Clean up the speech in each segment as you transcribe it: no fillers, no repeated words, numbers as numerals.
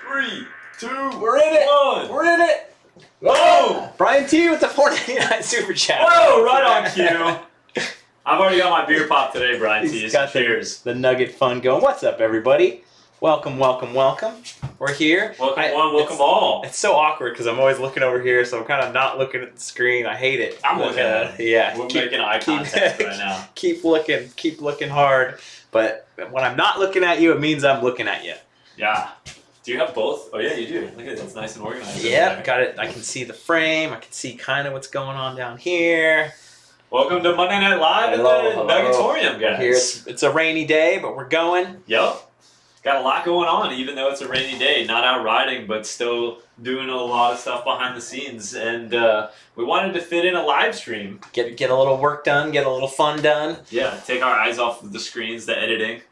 3, 2, We're in it. 1. We're in it. Whoa! Brian T with the $4.99 super chat. Whoa! Right on cue. I've already got my beer pop today, Brian T. He's got cheers. the nugget fun going. What's up, everybody? Welcome, welcome, welcome. We're here. Welcome all. It's so awkward because I'm always looking over here, so I'm kind of not looking at the screen. I hate it. I'm looking at it. Yeah. We're making eye contact right now. Keep looking hard. But when I'm not looking at you, it means I'm looking at you. Yeah. Do you have both? Oh yeah, you do. Look at it. It's nice and organized. Yep, got it. I can see the frame. I can see kind of what's going on down here. Welcome to Monday Night Live at the Nugatorium, guys. Here it's a rainy day, but we're going. Yep. Got a lot going on, even though it's a rainy day. Not out riding, but still doing a lot of stuff behind the scenes. And we wanted to fit in a live stream. Get a little work done, get a little fun done. Yeah, take our eyes off of the screens, the editing.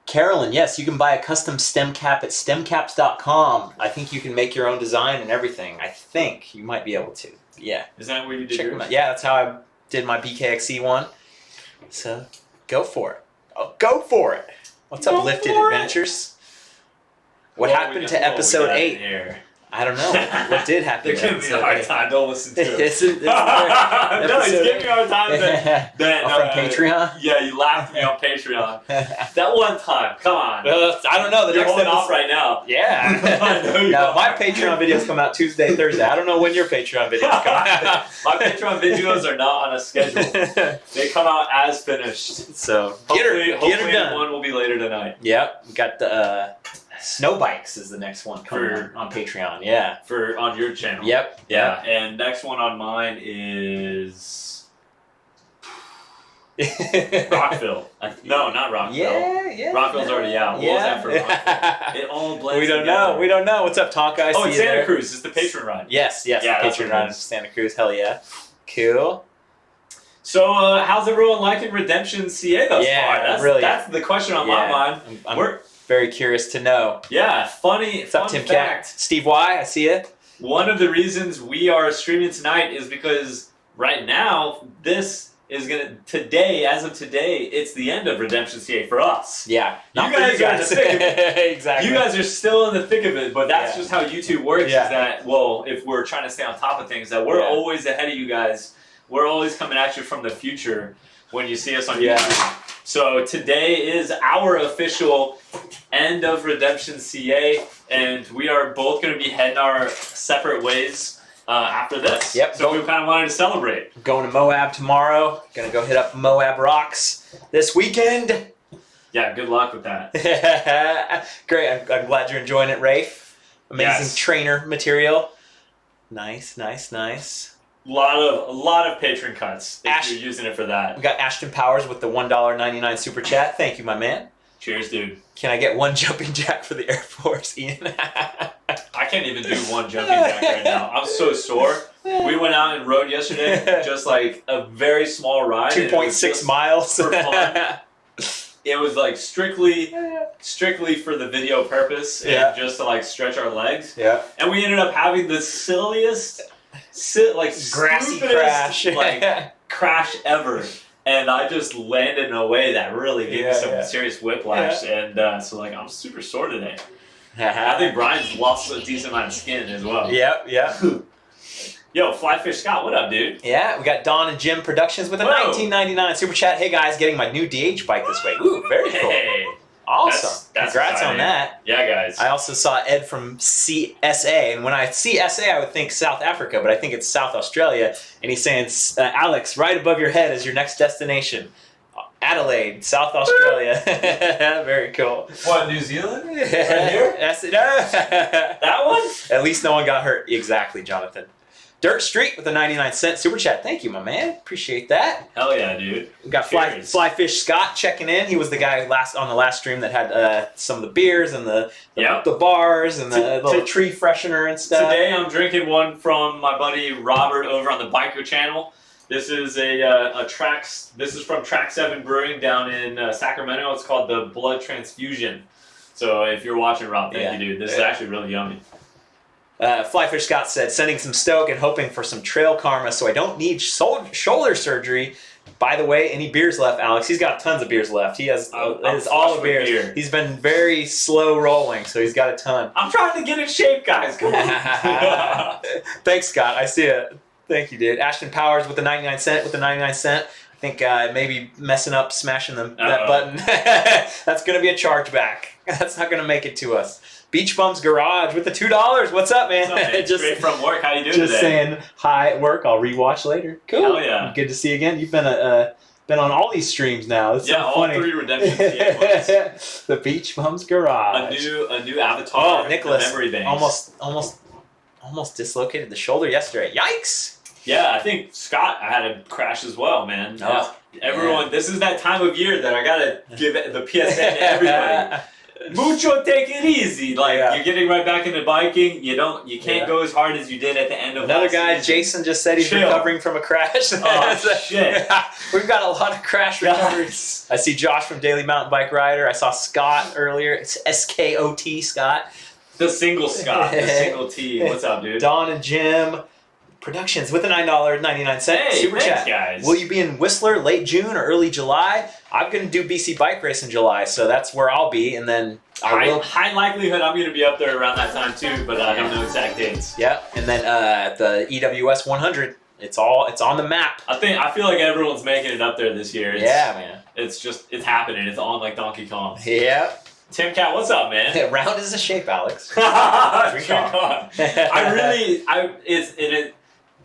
Carolyn, yes, you can buy a custom stem cap at stemcaps.com. I think you can make your own design and everything. I think you might be able to. Yeah. Is that where you did Check yours? them out. Yeah, that's how I did my BKXE one. So, go for it. Oh, go for it. What's up, Lifted Adventures? What happened to episode 8? I don't know. What did happen? They're giving me a hard time. Don't listen to it. No, he's giving me a hard time. From Patreon? Yeah, you laughed at me on Patreon. That one time. Come on. I don't know. You're holding off right now. Yeah. I know you No, are. my Patreon videos come out Tuesday, Thursday. I don't know when your Patreon videos come out. My Patreon videos are not on a schedule. They come out as finished. So Hopefully get her done. one will be later tonight. Yep. We got the Snow Bikes is the next one coming on Patreon. Yeah. On your channel. Yep. Yeah. And next one on mine is Rockville. No, not Rockville. Yeah. Rockville's already out. What was that for Rockville? It all blends We don't together. know. We don't know. What's up, Tonka? I see it's you Santa there. Cruz. It's the patron ride. Yes. Yeah, that's Patreon what it ride is. to Santa Cruz. Hell yeah. Cool. So, how's everyone liking Redemption CA thus far? That's the question on my mind. I'm very curious to know. Yeah, funny. What's up, Tim fact. Cat? Steve Y, I see you. One of the reasons we are streaming tonight is because right now, as of today, it's the end of Redemption CA for us. Yeah. You guys are in the thick of it. Exactly. You guys are still in the thick of it, but that's just how YouTube works, Yeah. is that, well, if we're trying to stay on top of things, that we're always ahead of you guys. We're always coming at you from the future when you see us on YouTube. So today is our official end of Redemption CA, and we are both going to be heading our separate ways after this. Yep. So we kind of wanted to celebrate. Going to Moab tomorrow. Gonna go hit up Moab Rocks this weekend. Yeah, good luck with that. Great. I'm glad you're enjoying it, Rafe. Amazing trainer material. Nice. A lot of patron cuts if you're using it for that. We got Ashton Powers with the $1.99 super chat. Thank you, my man. Cheers, dude. Can I get one jumping jack for the Air Force, Ian? I can't even do one jumping jack right now. I'm so sore. We went out and rode yesterday, just like a very small ride. 2.6 miles. For fun. It was like strictly for the video purpose and just to like stretch our legs. Yeah. And we ended up having the silliest, grassy crash. crash ever. And I just landed in a way that really gave me some serious whiplash. Yeah. And so like I'm super sore today. I think Brian's lost a decent amount of skin as well. Yep. Yo, Flyfish Scott, what up, dude? Yeah, we got Don and Jim Productions with a $19.99 super chat. Hey guys, getting my new DH bike this week. Ooh, very cool. Hey. Awesome. That's Congrats exciting. on that. Yeah, guys. I also saw Ed from CSA, and when I see SA, I would think South Africa, but I think it's South Australia. And he's saying, Alex, right above your head is your next destination. Adelaide, South Australia. Very cool. What, New Zealand? Right here? That one? At least no one got hurt. Exactly, Jonathan. Dirt Street with a 99-cent super chat. Thank you, my man. Appreciate that. Hell yeah, dude. We got Flyfish Scott checking in. He was the guy on the last stream that had some of the beers and the bars and the little tree freshener and stuff. Today I'm drinking one from my buddy Robert over on the Biker channel. This is This is from Track 7 Brewing down in Sacramento. It's called the Blood Transfusion. So if you're watching, Rob, thank you, dude. This is actually really yummy. Flyfish Scott said, sending some stoke and hoping for some trail karma so I don't need shoulder surgery By the way, any beers left, Alex? He's got tons of beers left. He has I'm all the flush with beers. beer. He's been very slow rolling, so he's got a ton. I'm trying to get in shape, guys. Come on. Thanks, Scott. I see it. Thank you, dude. Ashton Powers with the 99 cent. I think maybe messing up, smashing that button. That's going to be a chargeback. That's not going to make it to us. Beach Bums Garage with the $2. What's up, man? What's up, man? Straight from work. How you doing just today? saying hi at work. I'll rewatch later. Cool. Hell yeah. Good to see you again. You've been on all these streams now. It's so all funny. 3 Redemption TA ones. The Beach Bums Garage. A new avatar. Oh, Nicholas. The memory banks. Almost dislocated the shoulder yesterday. Yikes. Yeah, I think Scott had a crash as well, man. Oh, everyone, this is that time of year that I gotta give the PSA to everybody. Mucho, take it easy. Like you're getting right back into biking. You can't go as hard as you did at the end of another last guy. season. Jason just said he's recovering from a crash. Oh shit! We've got a lot of crash recoveries. I see Josh from Daily Mountain Bike Rider. I saw Scott earlier. It's SKOT Scott. The single Scott. The single T. What's up, dude? Don and Jim. Productions with a $9.99 super thanks, chat. Guys. Will you be in Whistler late June or early July? I'm going to do BC Bike Race in July, so that's where I'll be, and then high likelihood I'm going to be up there around that time too, but I don't know exact dates. Yeah, and then the EWS 100. It's on the map. I feel like everyone's making it up there this year. Man. It's happening. It's on like Donkey Kong. Yeah. Tim Cat, what's up, man? Round is a shape, Alex. Drink on.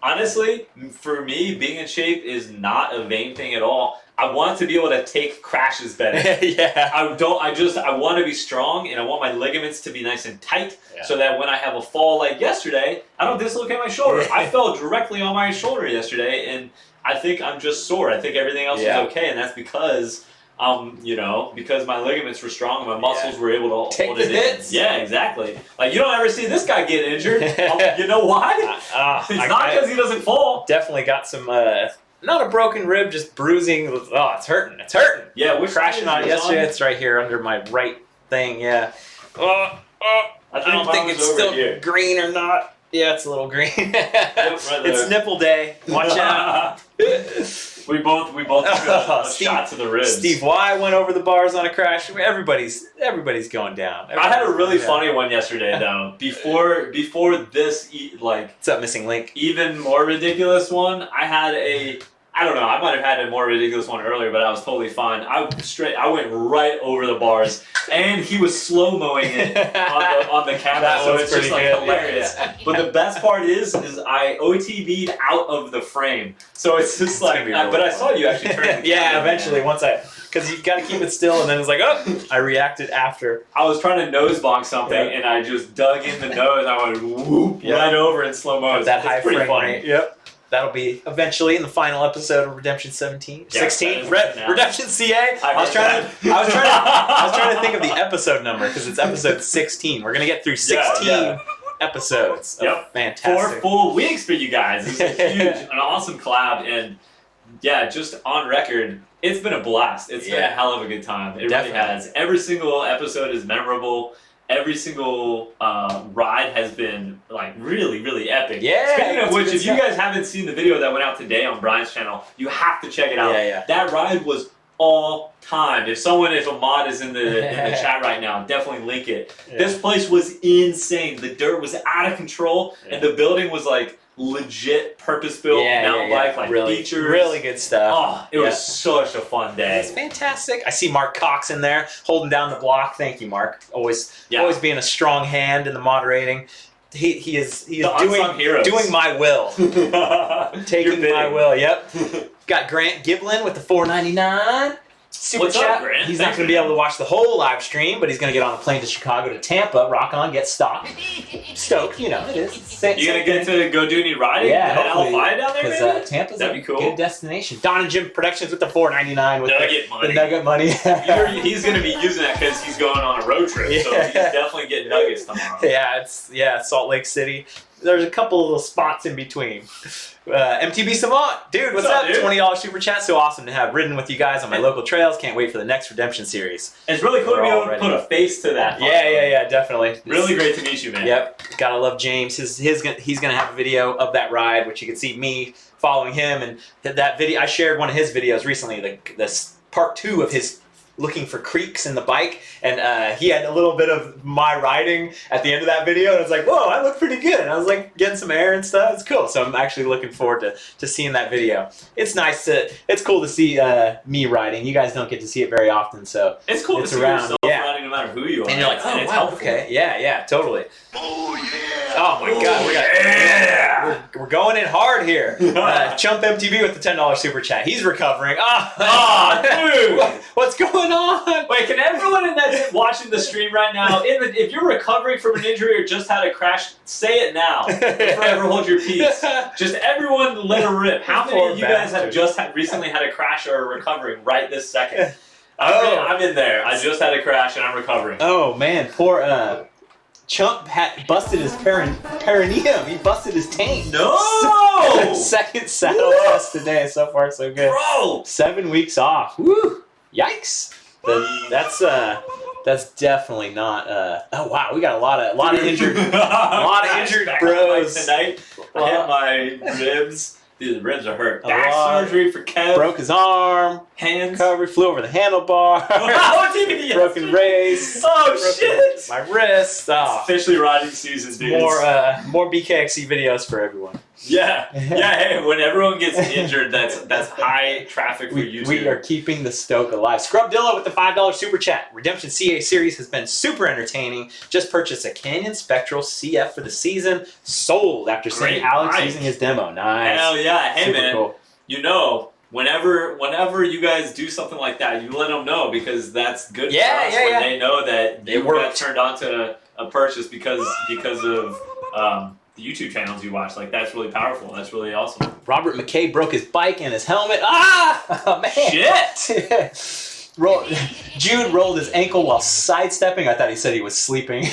Honestly, for me, being in shape is not a vain thing at all. I want to be able to take crashes better. Yeah. I want to be strong, and I want my ligaments to be nice and tight, so that when I have a fall like yesterday, I don't dislocate my shoulder. I fell directly on my shoulder yesterday, and I think I'm just sore. I think everything else is okay, and that's because because my ligaments were strong and my muscles were able to hold it hits. in. Yeah, exactly. Like, you don't ever see this guy get injured. You know why? It's not because he doesn't fall. Definitely got some, not a broken rib, just bruising. Oh, it's hurting. Yeah, we're crashing on it yesterday. It's right here under my right thing, yeah. I don't think it's still green or not. Yeah, it's a little green. It's nipple day. Watch out. We both took a shot to the ribs. Steve Y went over the bars on a crash. Everybody's going down. I had a really funny one yesterday though. Before this, what's up, missing link? Even more ridiculous one. I don't know. I might have had a more ridiculous one earlier, but I was totally fine. I went right over the bars, and he was slow mowing it on the camera, so it's just like hilarious. Yeah. But the best part is I OTV'd out of the frame, so it's just like. But I saw you actually turn. Yeah, eventually because you got to keep it still, and then it's like, oh, I reacted after. I was trying to nose bonk something, and I just dug in the nose. I went whoop right over in slow mo. That high frame rate. Yep. That'll be eventually in the final episode of Redemption 17, 16, Redemption CA. I was trying to think of the episode number because it's episode 16. We're gonna get through 16 episodes. Yep, fantastic. 4 full weeks for you guys. It's an awesome collab, and just on record, it's been a blast. It's been a hell of a good time. It really has. Every single episode is memorable. Every single ride has been like really, really epic. Yeah. Speaking of which, if you guys haven't seen the video that went out today on Brian's channel, you have to check it out. Yeah. That ride was all time. If a mod is in the chat right now, definitely link it. Yeah. This place was insane. The dirt was out of control, and the building was like legit purpose-built mountain bike, like features. Really good stuff. Oh, it was such a fun day. It's fantastic. I see Mark Cox in there holding down the block. Thank you, Mark. Always being a strong hand in the moderating. He is doing my will. Taking my will. Yep. Got Grant Giblin with the $4.99. Super chat. Up, Grant? He's not going to be able to watch the whole live stream, but he's going to get on a plane to Chicago to Tampa, rock on, get stocked. Stoked, it is. You going to get to go do any riding? Yeah, hopefully. Down there, because Tampa's That'd be cool. Good destination. Don and Jim Productions with the $4.99 with the Nugget money. He's going to be using that because he's going on a road trip, so he's definitely getting nuggets tomorrow. Yeah, it's Salt Lake City. there's a couple little spots in between. MTB Savant, dude, what's up? Dude? $20 super chat. So awesome to have ridden with you guys on my local trails. Can't wait for the next redemption series. It's really cool to be able to put a face to that. Yeah, definitely. Really great to meet you, man. Yep, gotta love James. He's gonna have a video of that ride, which you can see me following him, and that video. I shared one of his videos recently. This part 2 of his looking for creeks in the bike, and he had a little bit of my riding at the end of that video, and I was like, whoa, I look pretty good, and I was like getting some air and stuff. It's cool. So I'm actually looking forward to seeing that video. It's cool to see me riding. You guys don't get to see it very often, so it's cool to see yourself riding no matter who you are, and you're like, oh wow, helpful. Okay, yeah, totally. Oh yeah! Oh my God, we're going in hard here. Chump MTV with the $10 super chat. He's recovering. Dude, what's going on? Wait, can everyone that's watching the stream right now, if you're recovering from an injury or just had a crash, say it now. Forever hold your peace. Just everyone let it rip. How many of you guys have just recently had a crash or are recovering right this second? I'm in there. I just had a crash and I'm recovering. Oh man, poor Chump busted his perineum. He busted his taint. No! Second saddle test today. So far, so good. Bro! 7 weeks off. Woo! Yikes! That's definitely not. Oh wow, we got a lot of injured bros tonight. I hit my ribs. Dude, the ribs are hurt. Back surgery for Kev. Broke his arm. Hands. Recovery. Flew over the handlebar. Broken race. Shit. My wrist. It's officially riding season, dude. More BKXC videos for everyone. Yeah. Hey, when everyone gets injured, that's high traffic for YouTube. We are keeping the stoke alive. Scrubdilla with the $5 super chat. Redemption CA series has been super entertaining. Just purchased a Canyon Spectral CF for the season. Sold after seeing Alex using his demo. Nice. Hell yeah. Hey, super man. Cool. You know, whenever you guys do something like that, you let them know, because that's good for us when they know that you got turned on to a purchase because of the YouTube channels you watch. Like, that's really powerful. That's really awesome. Robert McKay broke his bike and his helmet. Oh, man. Shit! Jude rolled his ankle while sidestepping. I thought he said he was sleeping. He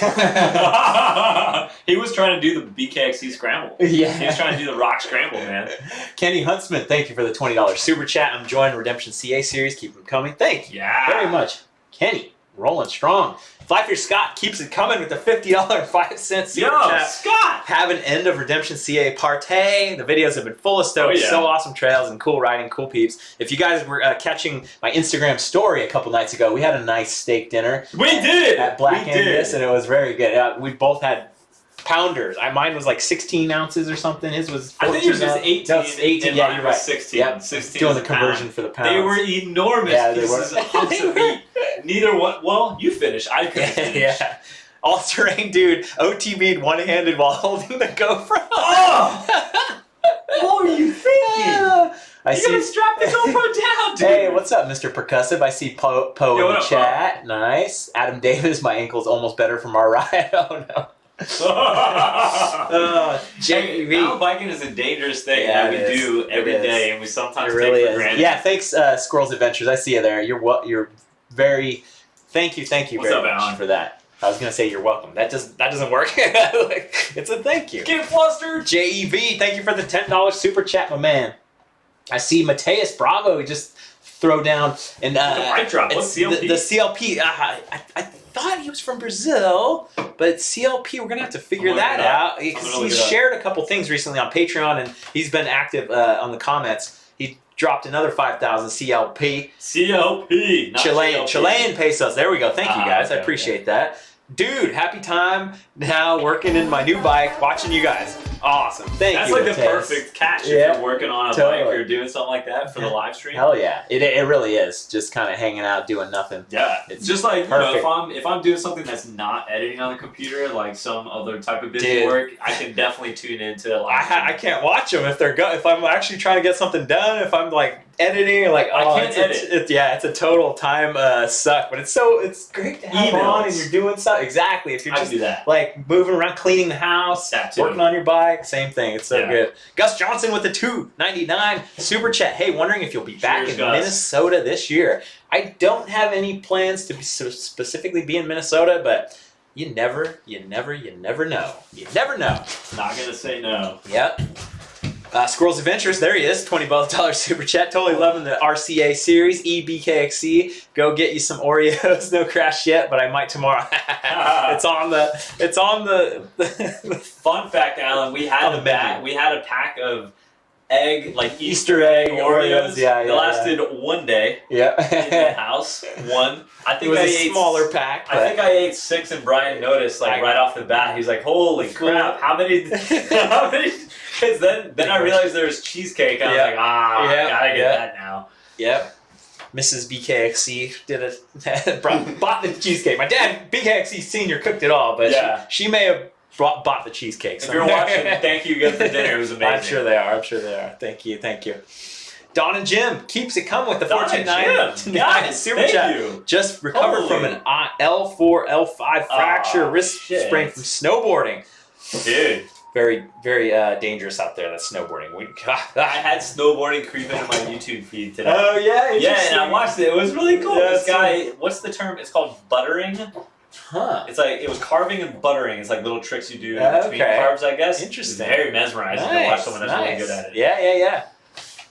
was trying to do the BKXC scramble. Yeah. He was trying to do the rock scramble, man. Kenny Huntsman, thank you for the $20 super chat. I'm enjoying Redemption CA series. Keep them coming. Thank you very much. Kenny, rolling strong. Fly for Scott keeps it coming with the $50.05 super chat. Scott! Have an end of Redemption CA partay. The videos have been full of stoke. So awesome trails and cool riding, cool peeps. If you guys were catching my Instagram story a couple nights ago, we had a nice steak dinner. We did! At Black Angus, and it was very good. We both had pounders. Mine was like 16 ounces or something. His was 14. I think it was just 18. No, it's 18. Yeah, you're right. 16. Yep. 16 Doing the conversion for the pounds. They were enormous pieces of hunks of meat. Neither one. Well, you finished. I couldn't finish. Yeah. All-terrain dude OTB'd one-handed while holding the GoPro. Oh! What were you thinking? You gotta strap the GoPro down, dude. Hey, what's up, Mr. Percussive? I see Poe in the chat. Nice. Adam Davis, my ankle's almost better from our ride. Oh, no. Mountain biking is a dangerous thing that we do every day, and we sometimes take for granted. Yeah, thanks, Squirrels Adventures. I see you there. You're very. Thank you very much for that. I was gonna say you're welcome. That doesn't work. It's a thank you. Get flustered. JEV, thank you for the $10 super chat, my man. I see Mateus Bravo. He just throw down and right drop. What's CLP? The CLP. I thought he was from Brazil, but CLP, we're gonna have to figure that out. He's shared a couple things recently on Patreon, and he's been active on the comments. He dropped another 5,000 CLP. CLP, not Chilean pesos. There we go. Thank you guys. I appreciate that. Dude, happy time now working in my new bike, watching you guys. Awesome. Thank you. That's like the perfect catch if you're working on a bike or doing something like that for the live stream. Hell yeah. It really is. Just kind of hanging out, doing nothing. Yeah. It's just like, you know, if I'm doing something that's not editing on the computer, like some other type of busy work, I can definitely tune into live stream. I can't watch them if I'm actually trying to get something done, if I'm like editing, like I can't edit. It's a total time suck, but it's great to have on and you're doing stuff. Exactly. If you're just like moving around, cleaning the house, working on your bike, same thing. It's so good. Gus Johnson with the $2.99 super chat. Hey, wondering if you'll be back in Minnesota this year. I don't have any plans to specifically be in Minnesota, but You never know. You never know. Not gonna say no. Yep. Squirrels Adventures, there he is, $20 super chat. Totally loving the RCA series, EBKXC. Go get you some Oreos. No crash yet, but I might tomorrow. It's on the Fun fact, Alan, we had a pack of egg, like Easter egg Oreos. Yeah, it lasted one day. Yeah. In the house. One. I think it was I a ate smaller pack. I think I ate 6, and Brian noticed right off the bat. He's like, "Holy crap! How many? How many?" Because then I realized there was cheesecake. I was like, I gotta get that now. Yep. Mrs. BKXC bought the cheesecake. My dad, BKXC Senior, cooked it all, but she may have bought the cheesecake. If you're watching, thank you again for dinner. It was amazing. I'm sure they are. Thank you. Don and Jim keeps it coming with the 14.9 super chat. You. Just recovered from an L4, L5 fracture, wrist sprain from snowboarding. Dude. Very, very dangerous out there, that snowboarding. I had snowboarding creep into my YouTube feed today. Oh, yeah? Yeah, and I watched it. It was really cool. Yeah, this guy, what's the term? It's called buttering. Huh. It's like, it was carving and buttering. It's like little tricks you do in between carbs, I guess. Interesting. It's very mesmerizing to watch someone that's really good at it. Yeah.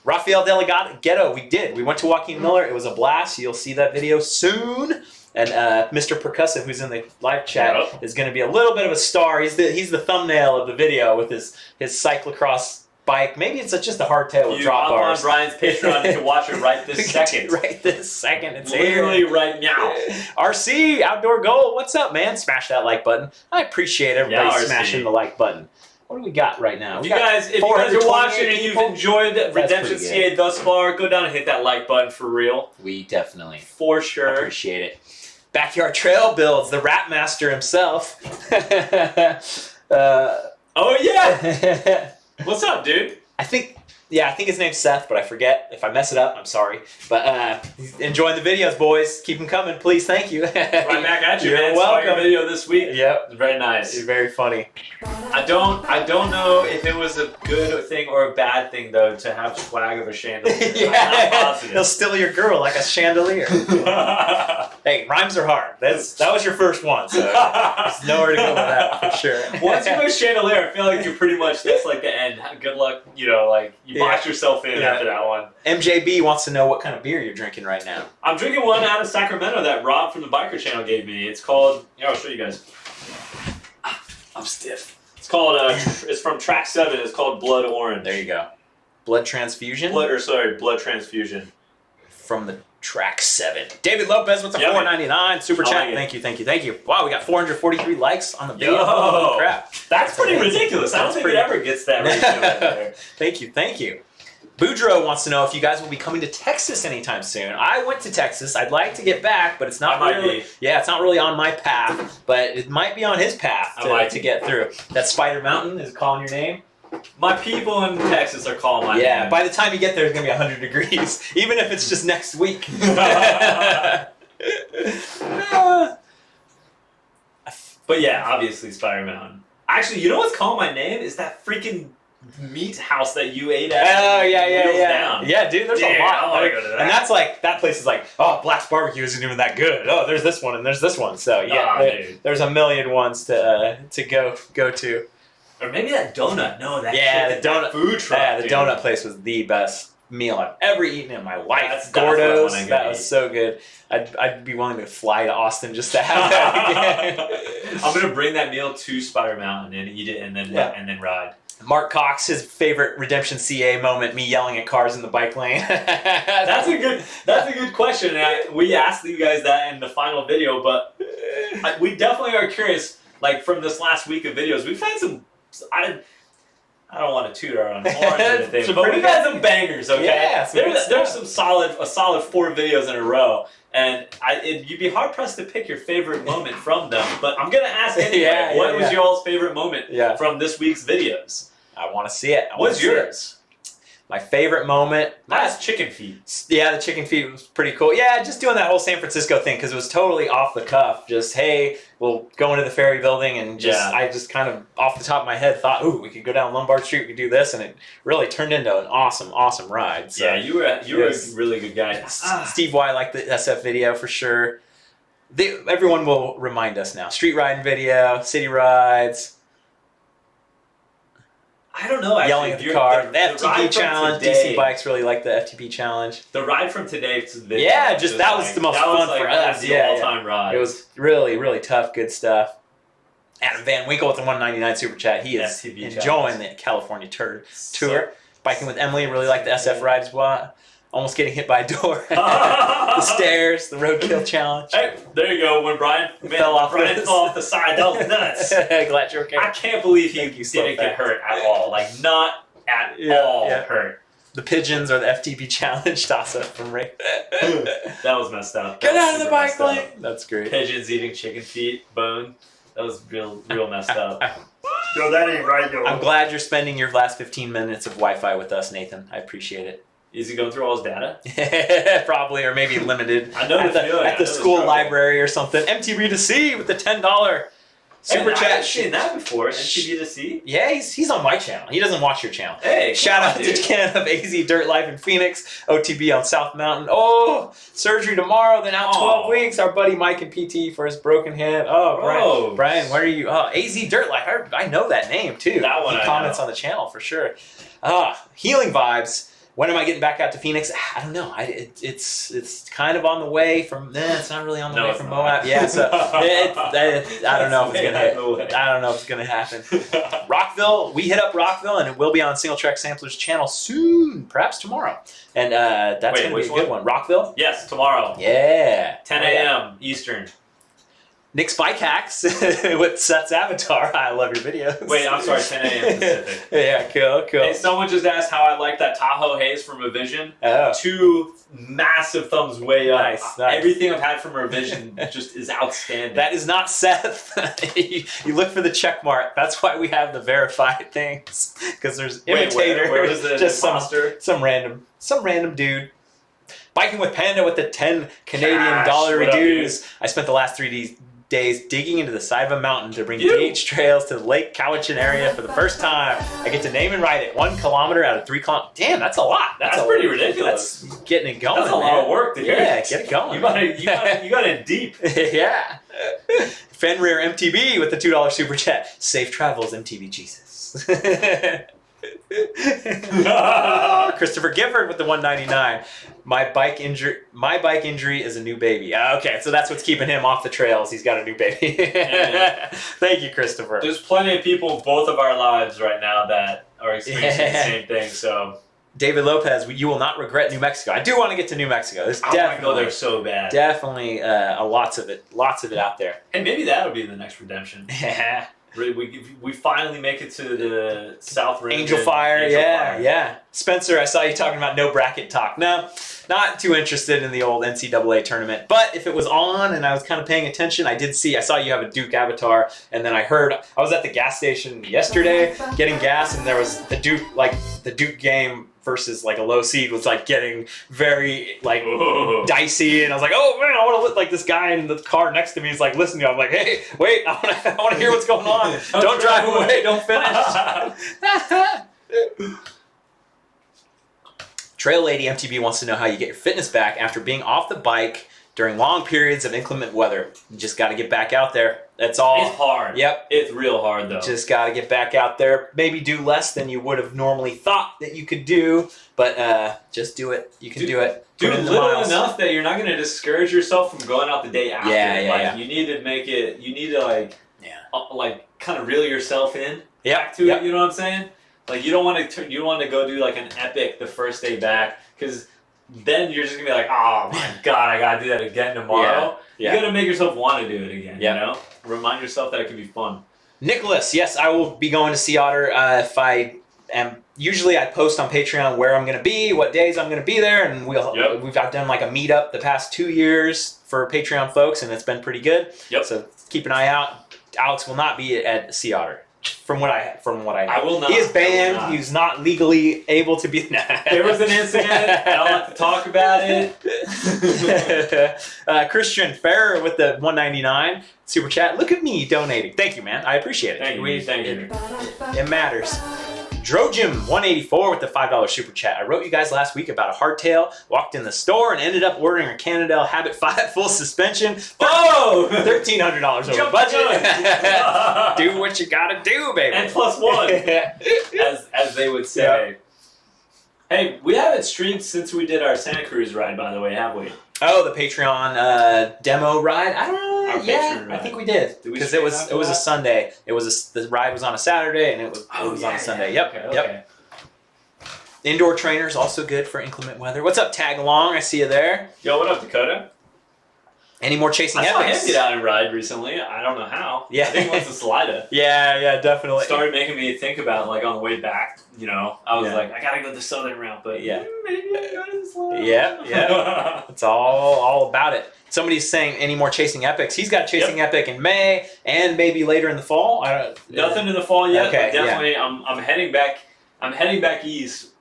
Rafael Delgado, we did. We went to Joaquin Miller. It was a blast. You'll see that video soon. And Mr. Percussive, who's in the live chat, is going to be a little bit of a star. He's the thumbnail of the video with his cyclocross bike. Maybe it's just a hardtail with drop bars. On Brian's Patreon, you can watch it right this second. It's literally here. right now. RC Outdoor Goal, what's up, man? Smash that like button. I appreciate everybody smashing the like button. What do we got right now? If you guys are watching and you've enjoyed Redemption CA thus far, go down and hit that like button for real. We definitely, for sure, appreciate it. Backyard Trail Builds, the Rap Master himself. Oh yeah! What's up, dude? I think his name's Seth, but I forget. If I mess it up, I'm sorry. But enjoying the videos, boys. Keep them coming, please. Thank you. Right back at you, You're man. welcome. Saw your video this week. Yep. It's very nice. You're very funny. I don't know if it was a good thing or a bad thing though to have swag of a chandelier. I'm not positive. He'll steal your girl like a chandelier. Hey, rhymes are hard. That was your first one, so there's nowhere to go with that for sure. Once you go chandelier, I feel like you're pretty much that's like the end. Good luck, like you box yourself in after that one. MJB wants to know what kind of beer you're drinking right now. I'm drinking one out of Sacramento that Rob from the Biker Channel gave me. It's called. I'll show you guys. I'm stiff. It's called. It's from Track 7. It's called Blood Orange. There you go. Blood transfusion. Blood transfusion. From the Track 7. David Lopez with the $4.99 super chat. Thank you. Wow, we got 443 likes on the video. Holy crap. That's pretty ridiculous. I don't think it ever gets that ratio right there. Thank you. Boudreaux wants to know if you guys will be coming to Texas anytime soon. I went to Texas. I'd like to get back, but it's not really. Yeah, it's not really on my path, but it might be on his path to get through. That Spider Mountain is calling your name. My people in Texas are calling my name. Yeah, by the time you get there, it's going to be 100 degrees, even if it's just next week. But yeah, obviously Spider Mountain. Actually, you know what's calling my name? Is that freaking meat house that you ate at. Oh, yeah. Down. Yeah, dude, there's a lot. I want to go to that. And that's that place is like, oh, Black's Barbecue isn't even that good. Oh, there's this one and there's this one. So, yeah, there's a million ones to go to. Or maybe that donut. No, the donut food truck. Yeah, the donut place was the best meal I've ever eaten in my life. That's Gordo's, that was so good. I'd be willing to fly to Austin just to have that again. I'm gonna bring that meal to Spider Mountain and eat it, and then ride. Mark Cox, his favorite Redemption CA moment, me yelling at cars in the bike lane. That's a good question. And we asked you guys that in the final video, but we definitely are curious. Like from this last week of videos, we've had some. I don't want to toot our own horns or anything, but we've had some bangers. Okay, yeah, there's some solid 4 videos in a row, and you'd be hard pressed to pick your favorite moment from them. But I'm gonna ask anyway. What was y'all's favorite moment from this week's videos? I want to see it. What's yours? My favorite moment. That's chicken feet. Yeah, the chicken feet was pretty cool. Yeah, just doing that whole San Francisco thing because it was totally off the cuff. Just, hey, we'll go into the Ferry Building and I just kind of off the top of my head thought, ooh, we could go down Lombard Street, we could do this, and it really turned into an awesome ride. So, yeah, you were a really good guy. Steve Y liked the SF video for sure. Everyone will remind us now. Street riding video, city rides. I don't know. Actually, Yelling at the car. The ride FTP from challenge. today- DC bikes really like the FTP challenge. The ride from today's video. Yeah, just that was the most fun for us. The Yeah, all-time ride. It was really, really tough. Good stuff. Adam Van Winkle with the 199 super chat. He is FTP enjoying the California tour. Biking with Emily. Really like the SF ride as well. Almost getting hit by a door. The stairs. The roadkill challenge. Hey, there you go. When Brian fell off the side, that was nuts. Glad you're okay. I can't believe he Thank you so didn't get fast. hurt at all. Like, not at all hurt. The pigeons or the FTP challenge toss up from Ray. That was messed up. Get That out was of the super bike messed up. lane. That's great. Pigeons eating chicken feet, bone. That was real messed up. Yo, that ain't right, though. I'm glad you're spending your last 15 minutes of Wi-Fi with us, Nathan. I appreciate it. Is he going through all his data? Probably, or maybe limited. I know at the the, feeling. at the I know school the library or something. MTV to see with the $10 super I've chat. seen that before. MTV to see. Yeah, he's on my channel. He doesn't watch your channel. Hey, Shout out dude. to Ken of AZ Dirt Life in Phoenix, OTB on South Mountain. Oh, surgery tomorrow, then out 12 weeks. Our buddy Mike in PT for his broken hand. Oh, Bro. Brian, where are you? Oh, AZ Dirt Life. I know that name too. That one He I comments know. on the channel for sure. Healing vibes. When am I getting back out to Phoenix? I don't know. It's kind of on the way from. It's not really on the No, way it's from not. Moab. Yeah, so I don't know if it's It's gonna. way. I don't know if it's gonna happen. Rockville, we hit up Rockville, and it will be on Single Track Samplers channel soon, perhaps tomorrow. And that's Wait, gonna be which a good one? one. Rockville. Yes, tomorrow. Yeah. 10 a.m. Eastern. Nick's Bike Hacks with Seth's avatar. I love your videos. Wait, I'm sorry, 10 a.m. Pacific. Yeah, cool. Hey, someone just asked how I like that Tahoe haze from Revision. Oh. 2 massive thumbs way up. Nice. Everything I've had from Revision just is outstanding. That is not Seth. you look for the check mark. That's why we have the verified things. Because there's imitator. Where was the just imposter? some random dude. Biking with Panda with the 10 Canadian Cash. dollar What up, reduce. I spent the last 3 days digging into the side of a mountain to bring You. DH trails to the Lake Cowichan area for the first time. I get to name and ride it. 1 kilometer out of 3 kilometers. Damn, that's a lot. That's pretty ridiculous. That's getting it going. That's a lot man. of work, dude. Yeah, get it going. You got it deep. Yeah. Fenrir MTB with the $2 super chat. Safe travels, MTB Jesus. Christopher Gifford with the $1.99. My bike injury is a new baby. Okay, so that's what's keeping him off the trails. He's got a new baby. Yeah. Thank you, Christopher. There's plenty of people in both of our lives right now that are experiencing the same thing. So David Lopez, you will not regret New Mexico. I do want to get to New Mexico. There's I want to go definitely there so bad. definitely lots of it out there. And maybe that'll be the next redemption. Yeah. We finally make it to the South Rim. Angel Fire, yeah. Spencer, I saw you talking about no bracket talk. No, not too interested in the old NCAA tournament. But if it was on and I was kind of paying attention, I saw you have a Duke avatar. And then I was at the gas station yesterday getting gas, and there was the Duke game versus like a low seed was like getting very like dicey, and I was like, oh man, I want to look like this guy in the car next to me is like listening to me. I'm like, hey, wait, I want to hear what's going on. Don't drive away, don't finish. Trail Lady MTB wants to know how you get your fitness back after being off the bike during long periods of inclement weather. You just got to get back out there. That's all. It's hard. Yep. It's real hard though. Just got to get back out there. Maybe do less than you would have normally thought that you could do, but just do it. You can do it. Do Put in the little miles. enough that you're not going to discourage yourself from going out the day after. Yeah. You need to make it. You need to like kind of reel yourself in back to Yep. it. You know what I'm saying? Like you don't want to go do like an epic the first day back, because then you're just gonna be like, oh my god, I gotta do that again tomorrow. Yeah. You gotta make yourself want to do it again. Yeah. You know, remind yourself that it can be fun. Nicholas, yes, I will be going to Sea Otter if I am. Usually I post on Patreon where I'm going to be, what days I'm going to be there, and I've done like a meetup the past 2 years for Patreon folks, and it's been pretty good. Yep. So keep an eye out. Alex will not be at Sea Otter. From what I know. I will not. He is I will banned. not. He's not legally able to be. There was an incident. I don't have to talk about it. Christian Ferrer with the $1.99 super chat. Look at me donating. Thank you, man. I appreciate it. Thank you. It matters. Drojim184 with the $5 super chat. I wrote you guys last week about a hardtail. Walked in the store and ended up ordering a Cannondale Habit 5 full suspension. Oh! $1,300 over Jump budget. Do what you gotta do, baby. And +1, as they would say. Yeah. Hey, we haven't streamed since we did our Santa Cruz ride, by the way, have we? Oh, the Patreon demo ride. I don't know. Our Yeah, Patreon I ride. think we did because it was a Sunday. The ride was on a Saturday and it was on a Sunday. Yeah. Yep. Yep. Indoor trainers also good for inclement weather. What's up, Tag Along? I see you there. Yo, what up, Dakota? Any more chasing I saw him epics? get out and ride recently. I don't know how. Yeah. I think it was the Salida. Yeah, definitely. Started making me think about, like, on the way back, you know, I was Yeah. like, I gotta go the southern route, but Yeah. maybe I'll go to the Salida. Yeah. It's all about it. Somebody's saying any more chasing epics. He's got chasing epic in May and maybe later in the fall. I don't. Nothing in the fall yet, Okay, but definitely I'm heading back. I'm heading back east.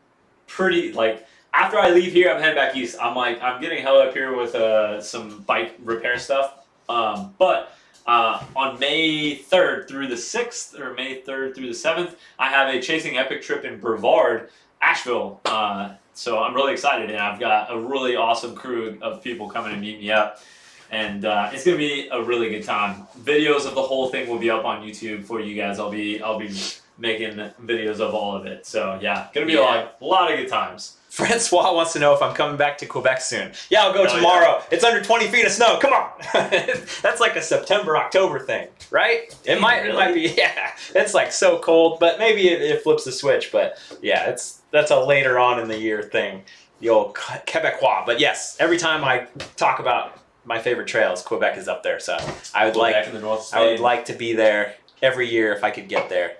Pretty like after I leave here, I'm heading back east. I'm getting held up here with some bike repair stuff. But on May 3rd through the 6th or May 3rd through the 7th, I have a chasing epic trip in Brevard, Asheville. So I'm really excited, and I've got a really awesome crew of people coming to meet me up. And it's gonna be a really good time. Videos of the whole thing will be up on YouTube for you guys. I'll be making videos of all of it. So yeah, gonna be a lot of good times. Francois wants to know if I'm coming back to Quebec soon. Yeah, I'll go tomorrow. Yeah. It's under 20 feet of snow. Come on. That's like a September, October thing, right? It might be. Yeah, it's like so cold, but maybe it flips the switch. But yeah, that's a later on in the year thing. The old Quebecois. But yes, every time I talk about my favorite trails, Quebec is up there. So I would like to be there every year if I could get there.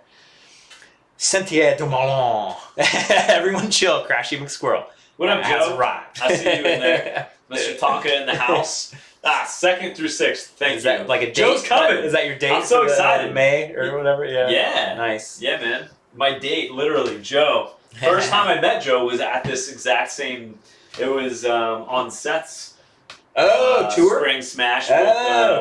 Sentier du Malon. Everyone chill, Crashy McSquirrel. What up, has Joe? arrived. I see you in there. Mr. Tonka in the house. 2nd through 6th. Thank Is you. that like a date? Joe's coming. Is that your date? I'm so for excited. May or whatever? Yeah. Yeah. Nice. Yeah, man. My date, literally, Joe. First time I met Joe was at this exact same. It was on Seth's. Tour? Spring Smash.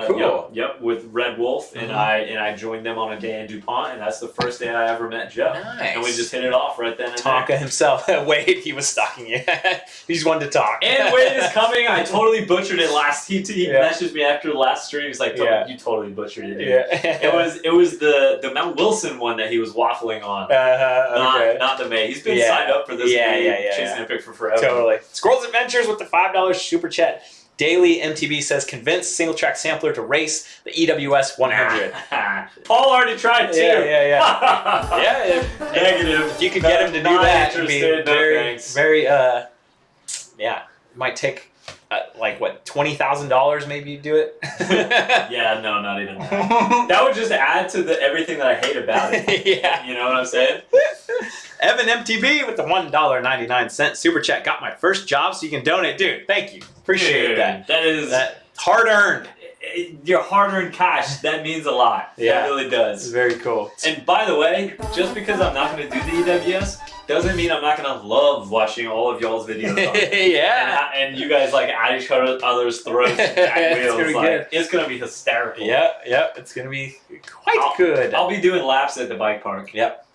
Cool. Yep, with Red Wolf, and I joined them on a day in DuPont, and that's the first day I ever met Joe. Nice. And we just hit it off right then and Tonka there. himself. Wade, he was stalking you. He just wanted to talk. And Wade is coming. I totally butchered it last. He messaged me after the last stream. He's like, "You totally butchered it." Dude. Yeah. It was the Mount Wilson one that he was waffling on. Okay. Not the May. He's been signed up for this. Chasing Epic for forever. Totally. Squirrels Adventures with the $5 super chat. Daily MTB says convince single track sampler to race the EWS 100. Paul already tried too. Yeah. Negative. If you could get him to do that, it'd be very. It might take like what $20,000 maybe you do it. Yeah, no, not even that. That would just add to everything that I hate about it. Yeah, you know what I'm saying. Evan MTB with the $1.99 super chat. Got my first job, so you can donate, dude. Thank you, appreciate that. That is hard earned. Your hard-earned cash. That means a lot. Yeah, it really does. It's very cool. And by the way, just because I'm not going to do the EWS doesn't mean I'm not going to love watching all of y'all's videos. Yeah. And you guys like at each other's throats and back wheels. It's going to be hysterical. Yep. It's going to be quite good. I'll be doing laps at the bike park. Yep.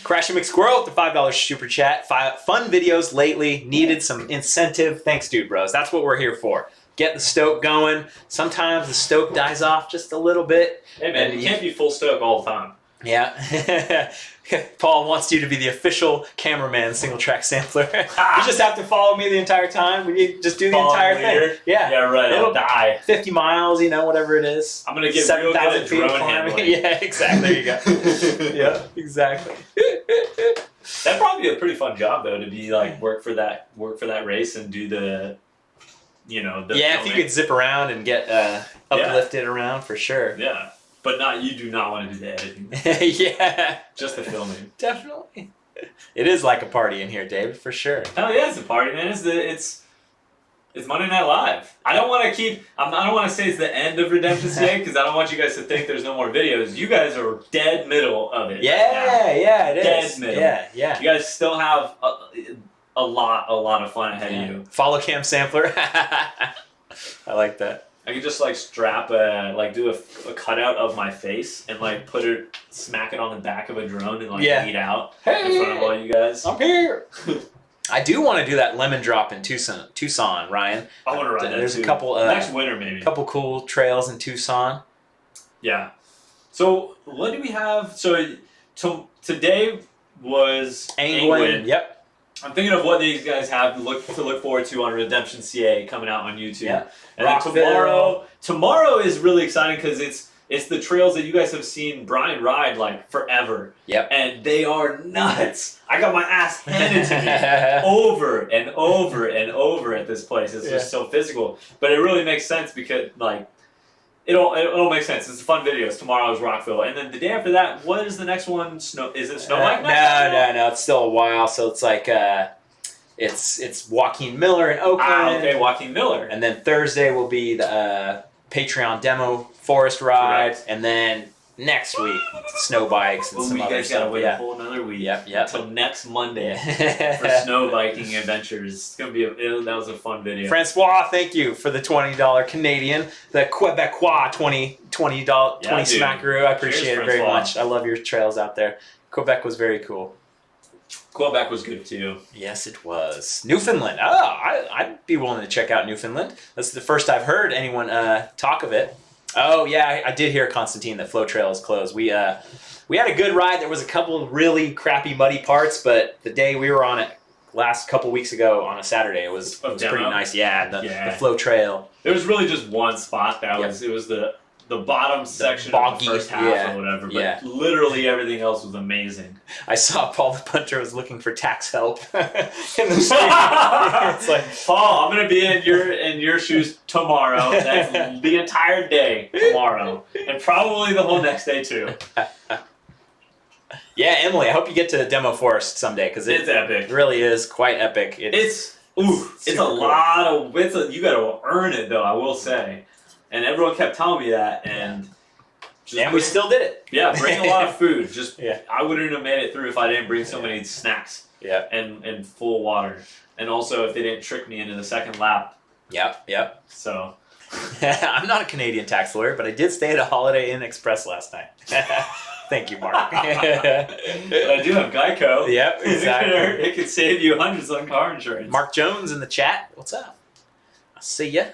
Crashy McSquirrel with the $5 super chat. Fun videos lately. Needed some incentive. Thanks, dude, bros. That's what we're here for. Get the stoke going. Sometimes the stoke dies off just a little bit. Hey, man, you can't be full stoke all the time. Yeah. Paul wants you to be the official cameraman single track sampler. You just have to follow me the entire time. We just do the entire thing. Yeah, right. It'll die. 50 miles, whatever it is. I'm going to get real good at drone handling. Yeah, exactly. There you go. Yeah, exactly. That'd probably be a pretty fun job, though, to be like work for that race and do the filming. If you could zip around and get uplifted around for sure. Yeah. But you do not want to do the editing. Yeah. Just the filming. Definitely. It is like a party in here, David, for sure. Hell yeah, it's a party, man. It's Monday Night Live. I don't want to say it's the end of Redemption's yet, because I don't want you guys to think there's no more videos. You guys are dead middle of it. Yeah, it is. Dead middle. Yeah. You guys still have a lot of fun ahead of you. Follow cam sampler. I like that. I could just strap do a cutout of my face and put it smack it on the back of a drone and like Yeah. lead out Hey, in front of all you guys. I'm here. I do want to do that lemon drop in Tucson, Ryan. I want to ride that There's too. a couple Next winter maybe. couple cool trails in Tucson. Yeah. So what do we have? So today was Angling. Yep. I'm thinking of what these guys have to look forward to on Redemption CA coming out on YouTube. Yeah. And then Rockville. tomorrow is really exciting because it's the trails that you guys have seen Brian ride like forever. Yep. And they are nuts. I got my ass handed to me over and over and over at this place. It's just so physical. But it really makes sense because like it all makes sense. It's fun videos. Tomorrow is Rockville. And then the day after that, what is the next one? Is it Snow Bike next? No. It's still a while. So it's like it's Joaquin Miller in Oakland. Okay, Joaquin Miller. And then Thursday will be the Patreon demo forest ride. Correct. And then next week, snow bikes and some you other guys stuff. gotta wait a whole another week. Yep. Until next Monday for snow biking adventures. It's gonna be that was a fun video. Francois, thank you for the $20 Canadian, the Quebecois $20 smackaroo. I appreciate it very Francois. much. I love your trails out there. Quebec was very cool. Quebec was good too. Yes, it was. Newfoundland. Oh, I'd be willing to check out Newfoundland. That's the first I've heard anyone talk of it. Oh yeah, I did hear, Constantine, that Flow Trail is closed. We had a good ride. There was a couple of really crappy muddy parts, but the day we were on it last couple weeks ago on a Saturday, it was pretty nice. Yeah, the Flow Trail. There was really just one spot that was the bottom section boggy, of the first half or whatever, but literally everything else was amazing. I saw Paul the punter was looking for tax help in the street. It's like, Paul, I'm gonna be in your shoes tomorrow. That's the entire day tomorrow, and probably the whole next day too. Yeah, Emily, I hope you get to the demo forest someday because It's epic. It really is quite epic. It's a lot of you gotta earn it though. I will say, and everyone kept telling me that, and we still did it. Yeah, bring a lot of food. Just Yeah. I wouldn't have made it through if I didn't bring so many snacks. Yeah. And full water, and also if they didn't trick me into the second lap. Yep. So. I'm not a Canadian tax lawyer, but I did stay at a Holiday Inn Express last night. Thank you, Mark. But I do have Geico. Yep, exactly. It could save you hundreds on car insurance. Mark Jones in the chat. What's up? I'll see ya.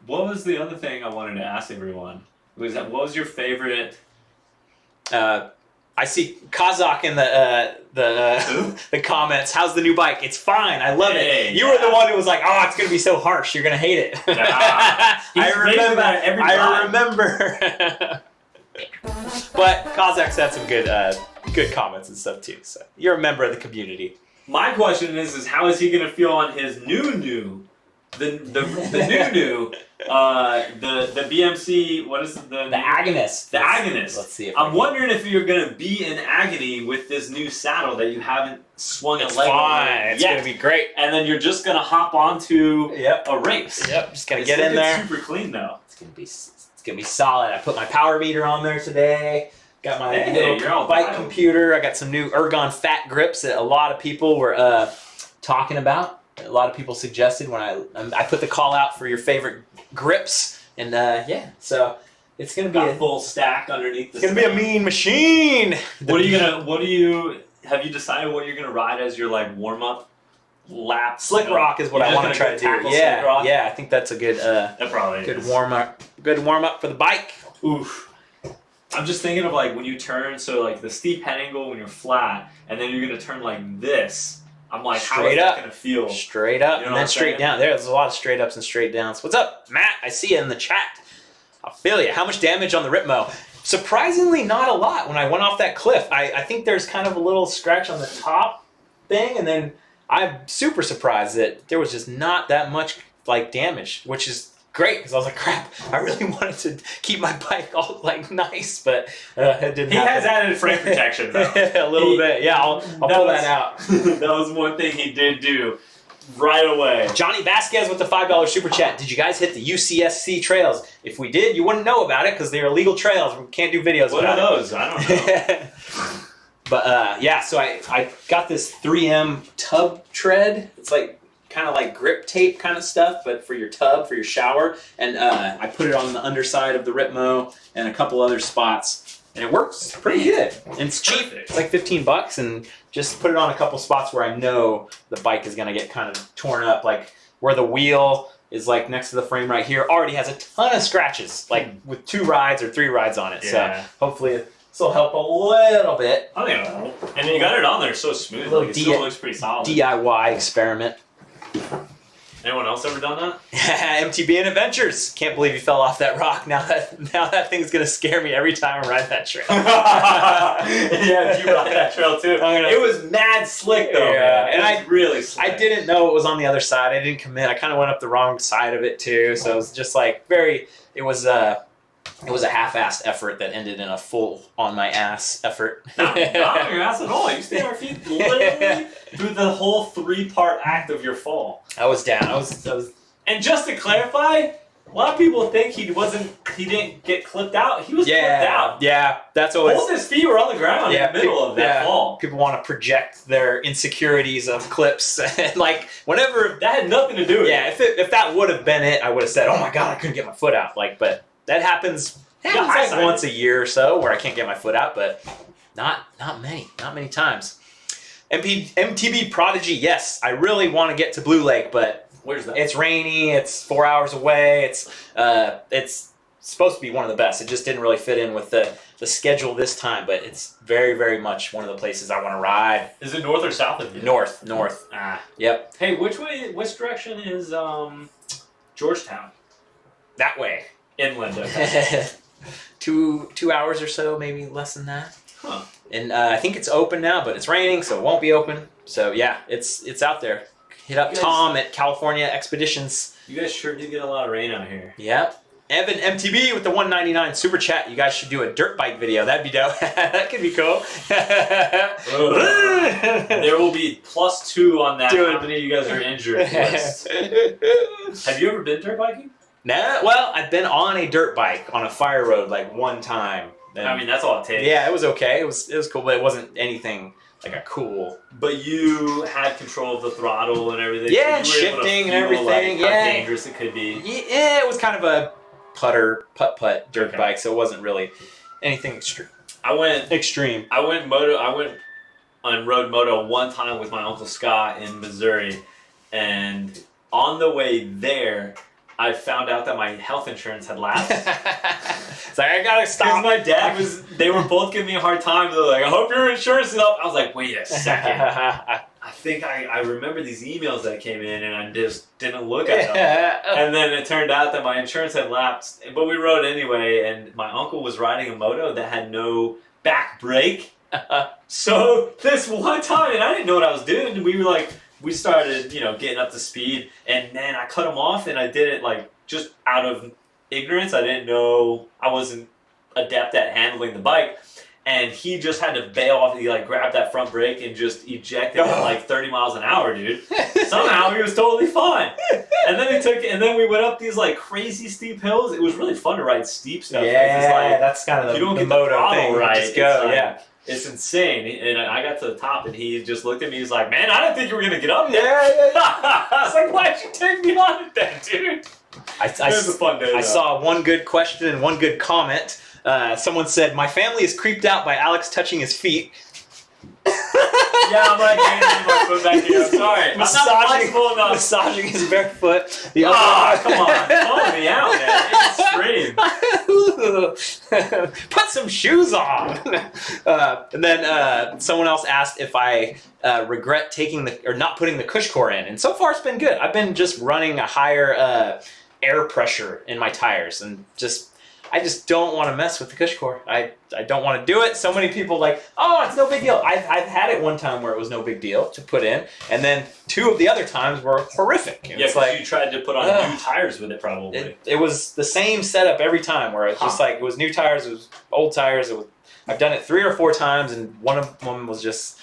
What was the other thing I wanted to ask everyone? What was your favorite? I see Kazakh in the comments. How's the new bike? It's fine. I love it. You were the one who was like, "Oh, it's gonna be so harsh. You're gonna hate it." He's raving about it every time. I remember. But Kazakh's had some good comments and stuff too. So you're a member of the community. My question is how is he gonna feel on his new the BMC? What is it? The Agonist. The Agonist. Let's see. I'm wondering if you're gonna be in agony with this new saddle that you haven't swung a leg on. It's gonna be great. And then you're just gonna hop onto a race. Yep. Just gonna get in there. Super clean though. It's gonna be solid. I put my power meter on there today. Got my little bike computer. I got some new Ergon fat grips that a lot of people were talking about. A lot of people suggested when I put the call out for your favorite grips, and so it's gonna be a full stack underneath. It's gonna be a mean machine. Have you decided what you're gonna ride as your like warm up lap? Slick Rock is what I want to try to do. Yeah, I think that's a good that probably good warm up. Good warm up for the bike. Oof. I'm just thinking of like when you turn, so like the steep head angle when you're flat, and then you're gonna turn like this. I'm like, how is that gonna feel? Straight up, and then straight down. There's a lot of straight ups and straight downs. What's up, Matt? I see you in the chat. I feel you. How much damage on the Ripmo? Surprisingly, not a lot. When I went off that cliff, I think there's kind of a little scratch on the top thing, and then I'm super surprised that there was just not that much like damage, which is great because I was like, crap, I really wanted to keep my bike all like nice, but it didn't. He has added frame protection though. A little bit, yeah. I'll pull that out. That was one thing he did do right away. Johnny Vasquez with the $5 super chat. Did you guys hit the UCSC trails? If we did, you wouldn't know about it because they're illegal trails. We can't do videos about it. What are those? I don't know. But so I got this 3M tub tread. It's like kind of like grip tape kind of stuff, but for your tub, for your shower. And I put it on the underside of the Ripmo and a couple other spots. and it works pretty good. And it's cheap. Perfect. It's like $15, and just put it on a couple spots where I know the bike is gonna get kind of torn up, like where the wheel is like next to the frame right here. Already has a ton of scratches, like with 2 rides or 3 rides on it. Yeah. So hopefully this will help a little bit. I think it'll help. And then you got it on there so smooth. Little Like, it still looks pretty solid. DIY experiment. Anyone else ever done that? MTB and Adventures. Can't believe you fell off that rock. Now that thing's gonna scare me every time I ride that trail. Yeah, you ride that trail too. It was mad slick though. Yeah, man. and I really slick. I didn't know it was on the other side. I didn't commit. I kind of went up the wrong side of it too. So it was just like it was a half-assed effort that ended in a full on my ass effort. Not on your ass at all. You stayed on your feet literally through the whole 3-part act of your fall. I was down. I was. And just to clarify, a lot of people think he didn't get clipped out. He was clipped out. Yeah, that's always. Both his feet were on the ground in the middle of that fall. People want to project their insecurities of clips, and like whenever That had nothing to do with it. yeah, if that would have been it, I would have said, "Oh my god, I couldn't get my foot out." Like, but that happens like once a year or so where I can't get my foot out, but not many times. MTB Prodigy, yes, I really want to get to Blue Lake, but Where's that? it's rainy. It's 4 hours away. It's supposed to be one of the best. It just didn't really fit in with the schedule this time, but it's very, very much one of the places I want to ride. Is it north or south of you? North. Ah. Yep. Hey, which direction is Georgetown? That way. Inland. Okay. 2 hours or so, maybe less than that. Huh. And I think it's open now, but it's raining, so it won't be open. So yeah, it's out there. Hit up Tom at California Expeditions. You guys sure did get a lot of rain out here. Yep. Evan MTB with the 199 super chat. You guys should do a dirt bike video. That'd be dope. That could be cool. There will be +2 on that. Dude. How many of you guys are injured list. Have you ever been dirt biking? Nah, well, I've been on a dirt bike on a fire road like one time. I mean, that's all it takes. Yeah, it was okay. It was cool, but it wasn't anything like a cool. But you had control of the throttle and everything. Yeah, so you were able to shifting and feel, everything, like, yeah. how dangerous it could be. Yeah, it was kind of a putt dirt bike, so it wasn't really anything extreme. I went on road moto one time with my Uncle Scott in Missouri, and on the way there, I found out that my health insurance had lapsed. It's like, I gotta stop. Because my dad they were both giving me a hard time. They're like, I hope your insurance is up. I was like, wait a second. I think I remember these emails that came in and I just didn't look at them. And then it turned out that my insurance had lapsed, but we rode anyway, and my uncle was riding a moto that had no back brake. So this one time, and I didn't know what I was doing, and we started, getting up to speed, and then I cut him off, and I did it like just out of ignorance. I didn't know, I wasn't adept at handling the bike, and he just had to bail off. He grabbed that front brake and just ejected at 30 miles an hour, dude. Somehow he was totally fine. And then we went up these crazy steep hills. It was really fun to ride steep stuff. Yeah, that's kind of you don't the get moto the throttle thing. right. Just go, yeah. It's insane. And I got to the top, and he just looked at me. He's like, "Man, I didn't think you were gonna get up there." Yeah. I was like, "Why'd you take me on it then, dude?" It was a fun day. I saw one good question and one good comment. Someone said, "My family is creeped out by Alex touching his feet." Yeah, I'm getting my foot back here. I'm sorry. I'm not flexible enough. Massaging his bare foot. Come on. Calling me out, man. It's extreme. Put some shoes on. And then someone else asked if I regret not putting the cush core in. And so far it's been good. I've been just running a higher air pressure in my tires, and I just don't want to mess with the cush core. I don't want to do it. So many people it's no big deal. I've had it one time where it was no big deal to put in, and then 2 of the other times were horrific. Yeah, because you tried to put on new tires with it, probably. It was the same setup every time, where it's just it was new tires, it was old tires. I've done it 3 or 4 times, and one of them was just.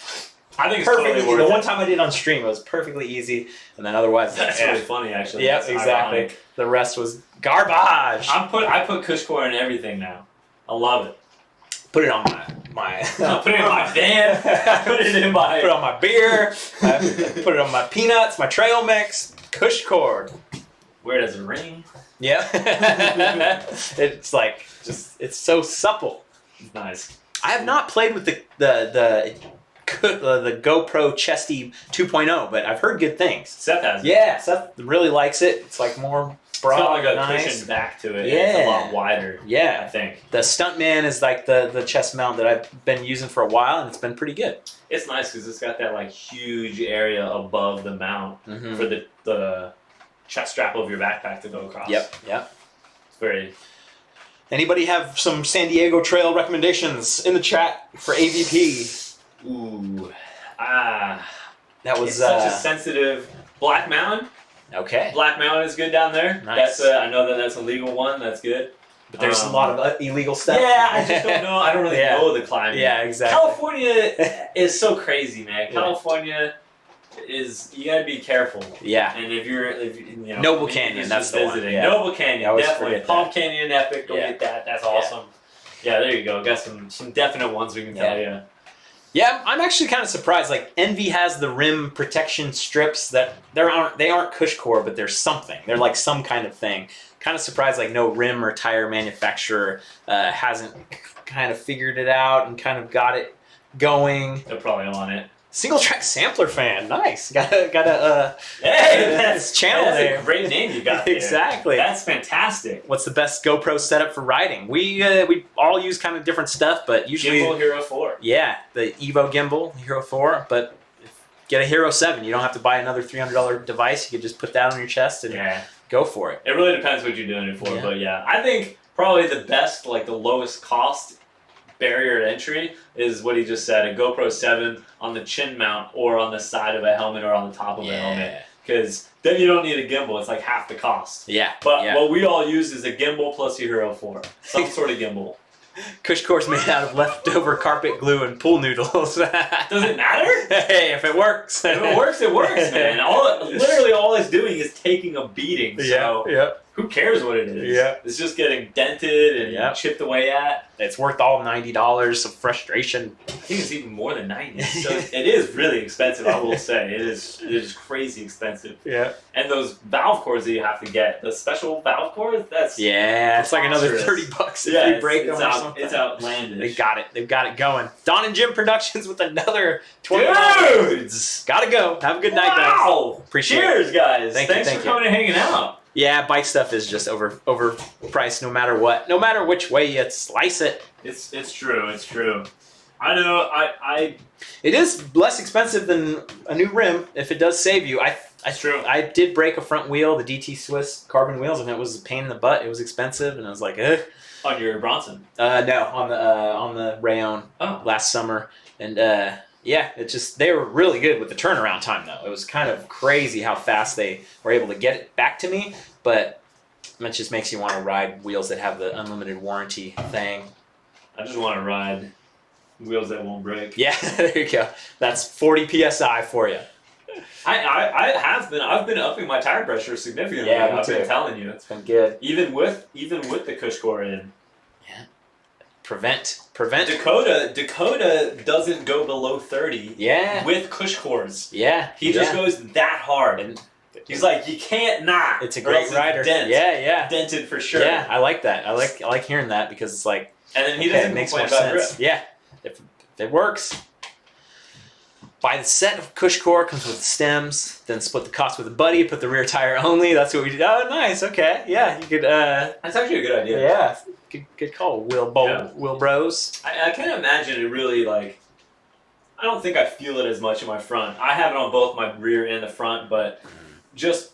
I think it's perfectly totally worth the it. one time I did on stream, it was perfectly easy, and then otherwise that's really funny, actually. Yep, That's exactly. ironic. The rest was garbage. I put cush core in everything now. I love it. Put it on my I put it in my van. I put it in my. Put it on my beer. I put it on my peanuts, my trail mix, cush cord. Where does it ring? Yeah. It's it's so supple. It's nice. I have not played with the GoPro Chesty 2.0, but I've heard good things. Seth has it. Yeah, Seth really likes it. It's like more broad, It's got like a nice. cushion back to it. Yeah. And it's a lot wider. I Yeah, think. the Stuntman is like the chest mount that I've been using for a while, and it's been pretty good. It's nice because it's got that like huge area above the mount Mhm. for the chest strap of your backpack to go across. Yep. It's very. Anybody have some San Diego Trail recommendations in the chat for AVP? Ooh. That was It's such a sensitive. Black Mountain. okay. Black Mountain is good down there. Nice. I know that's a legal one. That's good. But there's a lot of illegal stuff. Yeah, I just don't know. I don't really Yeah. know the climate. Yeah, exactly. California is so crazy, man. Yeah. California is you gotta be careful. Yeah. And if you know Noble if Canyon, you're that's just the one, visiting. yeah. Noble I Canyon, always definitely. forget Palm that. Canyon, epic. Go Yeah. get that. That's Yeah. awesome. Yeah, there you go. Got some definite ones we can tell you. Yeah, I'm actually kind of surprised. Like Envy has the rim protection strips that they aren't Cushcore, but they're something. They're like some kind of thing. Kind of surprised like no rim or tire manufacturer hasn't kind of figured it out and kind of got it going. They're probably on it. Single track sampler fan, nice. Got a Hey, his channel that's name. a great name you got there. Exactly. That's fantastic. What's the best GoPro setup for riding? We all use kind of different stuff, but usually Gimbal Hero 4. yeah, the Evo gimbal Hero 4, but get a Hero 7. You don't have to buy another $300 device. You can just put that on your chest and Yeah. go for it. It really depends what you're doing it for, Yeah. but yeah. I think probably the best, like the lowest cost barrier to entry is what he just said, a GoPro 7 on the chin mount or on the side of a helmet or on the top of a helmet. Because then you don't need a gimbal. It's like half the cost. Yeah. But yeah. what we all use is a gimbal plus a Hero 4. Some sort of gimbal. Cushcore's made out of leftover carpet glue and pool noodles. Does it matter? Hey, if it works. If it works, man. Literally all it's doing is taking a beating. So yeah. who cares what it is? Yeah. It's just getting dented and Yeah. chipped away at. It's worth all $90 of frustration. I think it's even more than 90. So it is really expensive, I will say. It is crazy expensive. Yeah. And those valve cords that you have to get, the special valve cords, that's Yeah, it's like another preposterous. $30 if Yeah, you break them or something. it's outlandish. They got it. They've got it going. Don and Jim Productions with another $20. Dudes! Gotta go. Have a good night, guys. Wow! Appreciate it. Cheers, guys. Thank you, Thanks thank for you. coming and hanging out. Yeah, bike stuff is just overpriced no matter what. No matter which way you slice it. It's true. It's true. I know. I It is less expensive than a new rim if it does save you. It's true. I did break a front wheel, the DT Swiss carbon wheels, and it was a pain in the butt. It was expensive, and I was like, eh. On your Bronson. No, on the Rayon last summer, and yeah, they were really good with the turnaround time though. It was kind of crazy how fast they were able to get it back to me, but that just makes you want to ride wheels that have the unlimited warranty thing. I just want to ride wheels that won't break. Yeah, there you go. That's 40 psi for you. I've been upping my tire pressure significantly. Yeah, me I've been too. telling you. It's been good. Even with the Cushcore in. Prevent. Dakota doesn't go below 30 Yeah. with Cushcores. Yeah. He just yeah. goes that hard. And He's like, you can't not. it's a or great else rider. Dent. Yeah. Dented for sure. Yeah, I like that. I like hearing that because it's like, And then he okay, doesn't it makes complain more about sense. grip. Yeah, if it works. Buy the set of Cushcore, comes with the stems, then split the cost with a buddy, put the rear tire only. That's what we did. Oh, nice. Okay. Yeah, you could. That's actually a good idea. Yeah. Good call, Will Bros. I can't imagine it really like. I don't think I feel it as much in my front. I have it on both my rear and the front, but just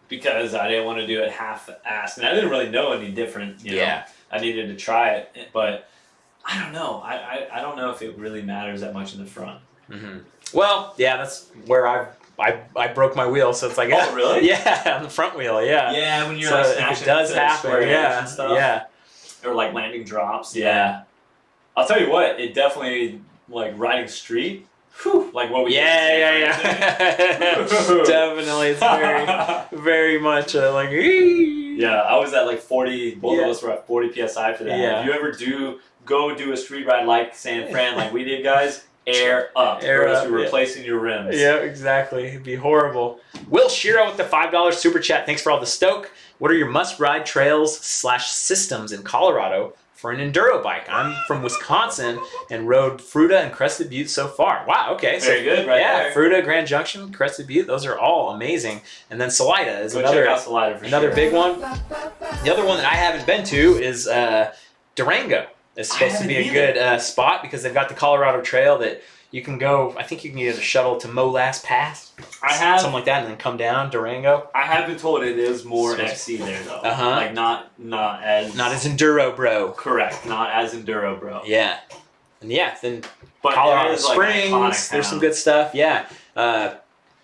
because I didn't want to do it half-assed, and I didn't really know any different. You know? Yeah. I needed to try it, but I don't know. I don't know if it really matters that much in the front. Mm-hmm. Well, yeah, that's where I broke my wheel, so it's like, Oh, really? Yeah, on the front wheel, yeah. Yeah, when you're So like if snatching it does into happen, square edge yeah, and stuff, yeah. or like landing drops. Yeah. I'll tell you what, it definitely like riding street. Whew, like what we Yeah. Definitely, it's very much like. Yeah, I was at like 40. Both of us were at 40 psi for that. Yeah. If you ever do a street ride like San Fran, like we did, guys, air up. Air or else up, you're yeah. replacing your rims. Yeah, exactly. It'd be horrible. Will Shiro with the $5 super chat. Thanks for all the stoke. What are your must-ride trails/systems in Colorado for an enduro bike? I'm from Wisconsin and rode Fruta and Crested Butte so far. Wow, okay. Very good, right yeah, there. Fruta, Grand Junction, Crested Butte, those are all amazing. And then Salida is Go another check out Salida for another sure. big one. The other one that I haven't been to is Durango. It's supposed to be a good spot because they've got the Colorado Trail that you can go. I think you can get a shuttle to Molas Pass, something like that, and then come down Durango. I have been told it is more XC there though. Like not as enduro, bro. correct, not as enduro, bro. Yeah, and then But Colorado there is, like, Springs. iconic There's some town. good stuff. Yeah,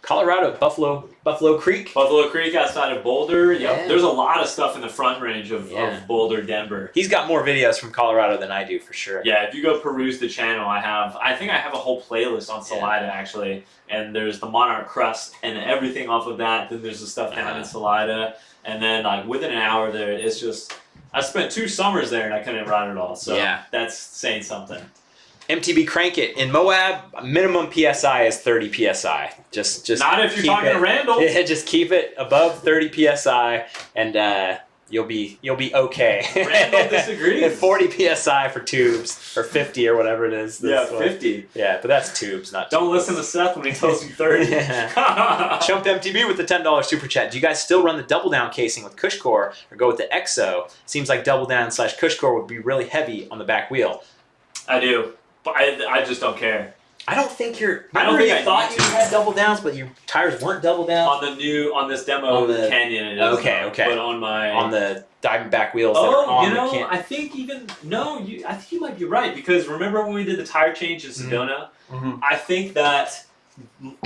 Colorado Buffalo Creek. Buffalo Creek outside of Boulder. Yep. Yeah. There's a lot of stuff in the front range of Boulder, Denver. He's got more videos from Colorado than I do for sure. Yeah, if you go peruse the channel, I think I have a whole playlist on Salida actually, and there's the Monarch Crust and everything off of that. Then there's the stuff down in Salida, and then like within an hour there, it's just I spent 2 summers there and I couldn't ride it all. So that's saying something. MTB Crank It in Moab. Minimum PSI is 30 PSI. Just Not if you're talking to Randall. Yeah, just keep it above 30 PSI, and you'll be okay. Randall disagrees. And 40 PSI for tubes, or 50 or whatever it is. Yeah, 50. Yeah, but that's tubes, not. Don't tubes. listen to Seth when he tells you 30. Chump MTB with the $10 super chat. Do you guys still run the double down casing with Cushcore or go with the EXO? Seems like double down / Cushcore would be really heavy on the back wheel. I do, but I just don't care. I don't think you're. I don't think I thought need you to. had double downs, but your tires weren't double down. On this demo On the- Canyon, it is. Okay. But on the Diamondback wheels that are on the can. I think I think you might be right because remember when we did the tire change in Sedona? Mm-hmm. I think that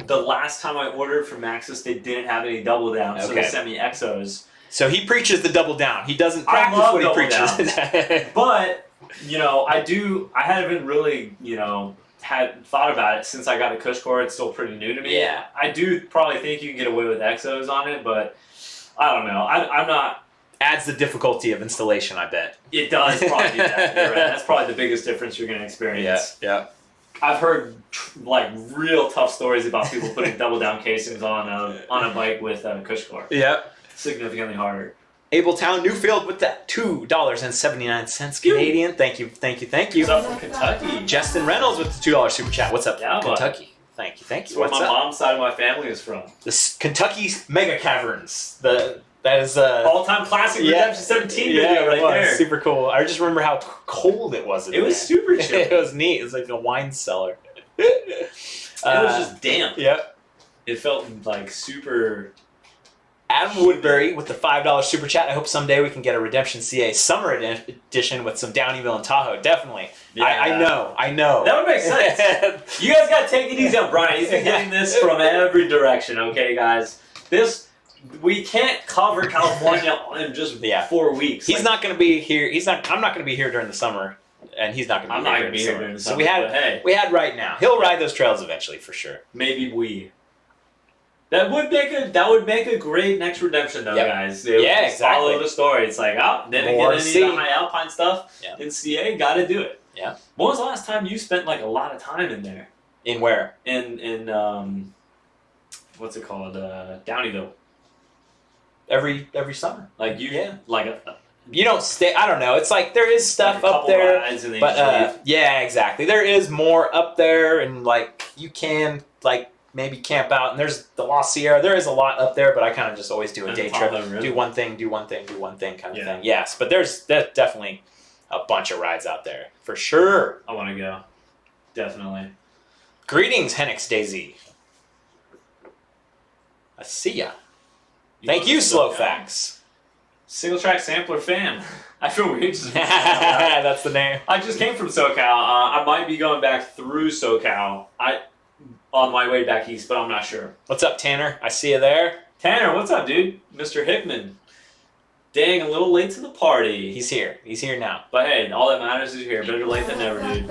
the last time I ordered from Maxxis, they didn't have any double downs, so they sent me Exos. So he preaches the double down. He doesn't I practice love what he double preaches. But I haven't really had thought about it since I got a Cushcore. It's still pretty new to me. Yeah. I do probably think you can get away with Exos on it, but I don't know. I'm not. Adds the difficulty of installation, I bet. It does probably do that. You're right. That's probably the biggest difference you're going to experience. Yeah. I've heard like real tough stories about people putting double down casings on a bike with a Cushcore. Yeah. Significantly harder. Abletown Newfield with that $2.79 Canadian. Thank you. What's up from Kentucky? Justin Reynolds with the $2 super chat. What's up, Yeah, Kentucky? Thank you. That's where What's my up? mom's side of my family is from. The Kentucky Mega Caverns. That is All-time classic Redemption 17 video right there. Super cool. I just remember how cold it was. It was super chill. It was neat. It was like a wine cellar. It was just damp. Yep. It felt like super. Adam Woodbury with the $5 super chat. I hope someday we can get a Redemption CA Summer Edition with some Downieville and Tahoe. Definitely. Yeah. I know. That would make sense. You guys got to take it easy on Brian. He's been getting this from every direction, okay, guys? We can't cover California in just 4 weeks. He's not going to be here. I'm not going to be here during the summer, and he's not going to be here during the summer. So we had right now. He'll ride those trails eventually for sure. Maybe we. That would make a great next Redemption though, guys. Exactly. Follow the story. It's like, didn't get any of the high alpine stuff in CA. Got to do it. Yeah. When was the last time you spent like a lot of time in there? In where? In what's it called? Downieville. Every summer. Like you. Yeah. Like you don't stay. I don't know. It's like there is stuff like up there, but yeah, exactly. There is more up there, and like you can like maybe camp out. And there's the La Sierra. There is a lot up there, but I kind of just always do a day trip. Really? Do one thing kind of thing. Yes, but there's definitely a bunch of rides out there for sure. I want to go. Definitely. Greetings, Henix Daisy. I see ya. Thank you, Slowfax. Single track sampler fan. I feel weird. That's the name. I just came from SoCal. I might be going back through SoCal. On my way back east, but I'm not sure. What's up, Tanner? I see you there. Tanner, what's up, dude? Mr. Hickman. Dang, a little late to the party. He's here. He's here now. But hey, all that matters is you're here. Better late than never, dude.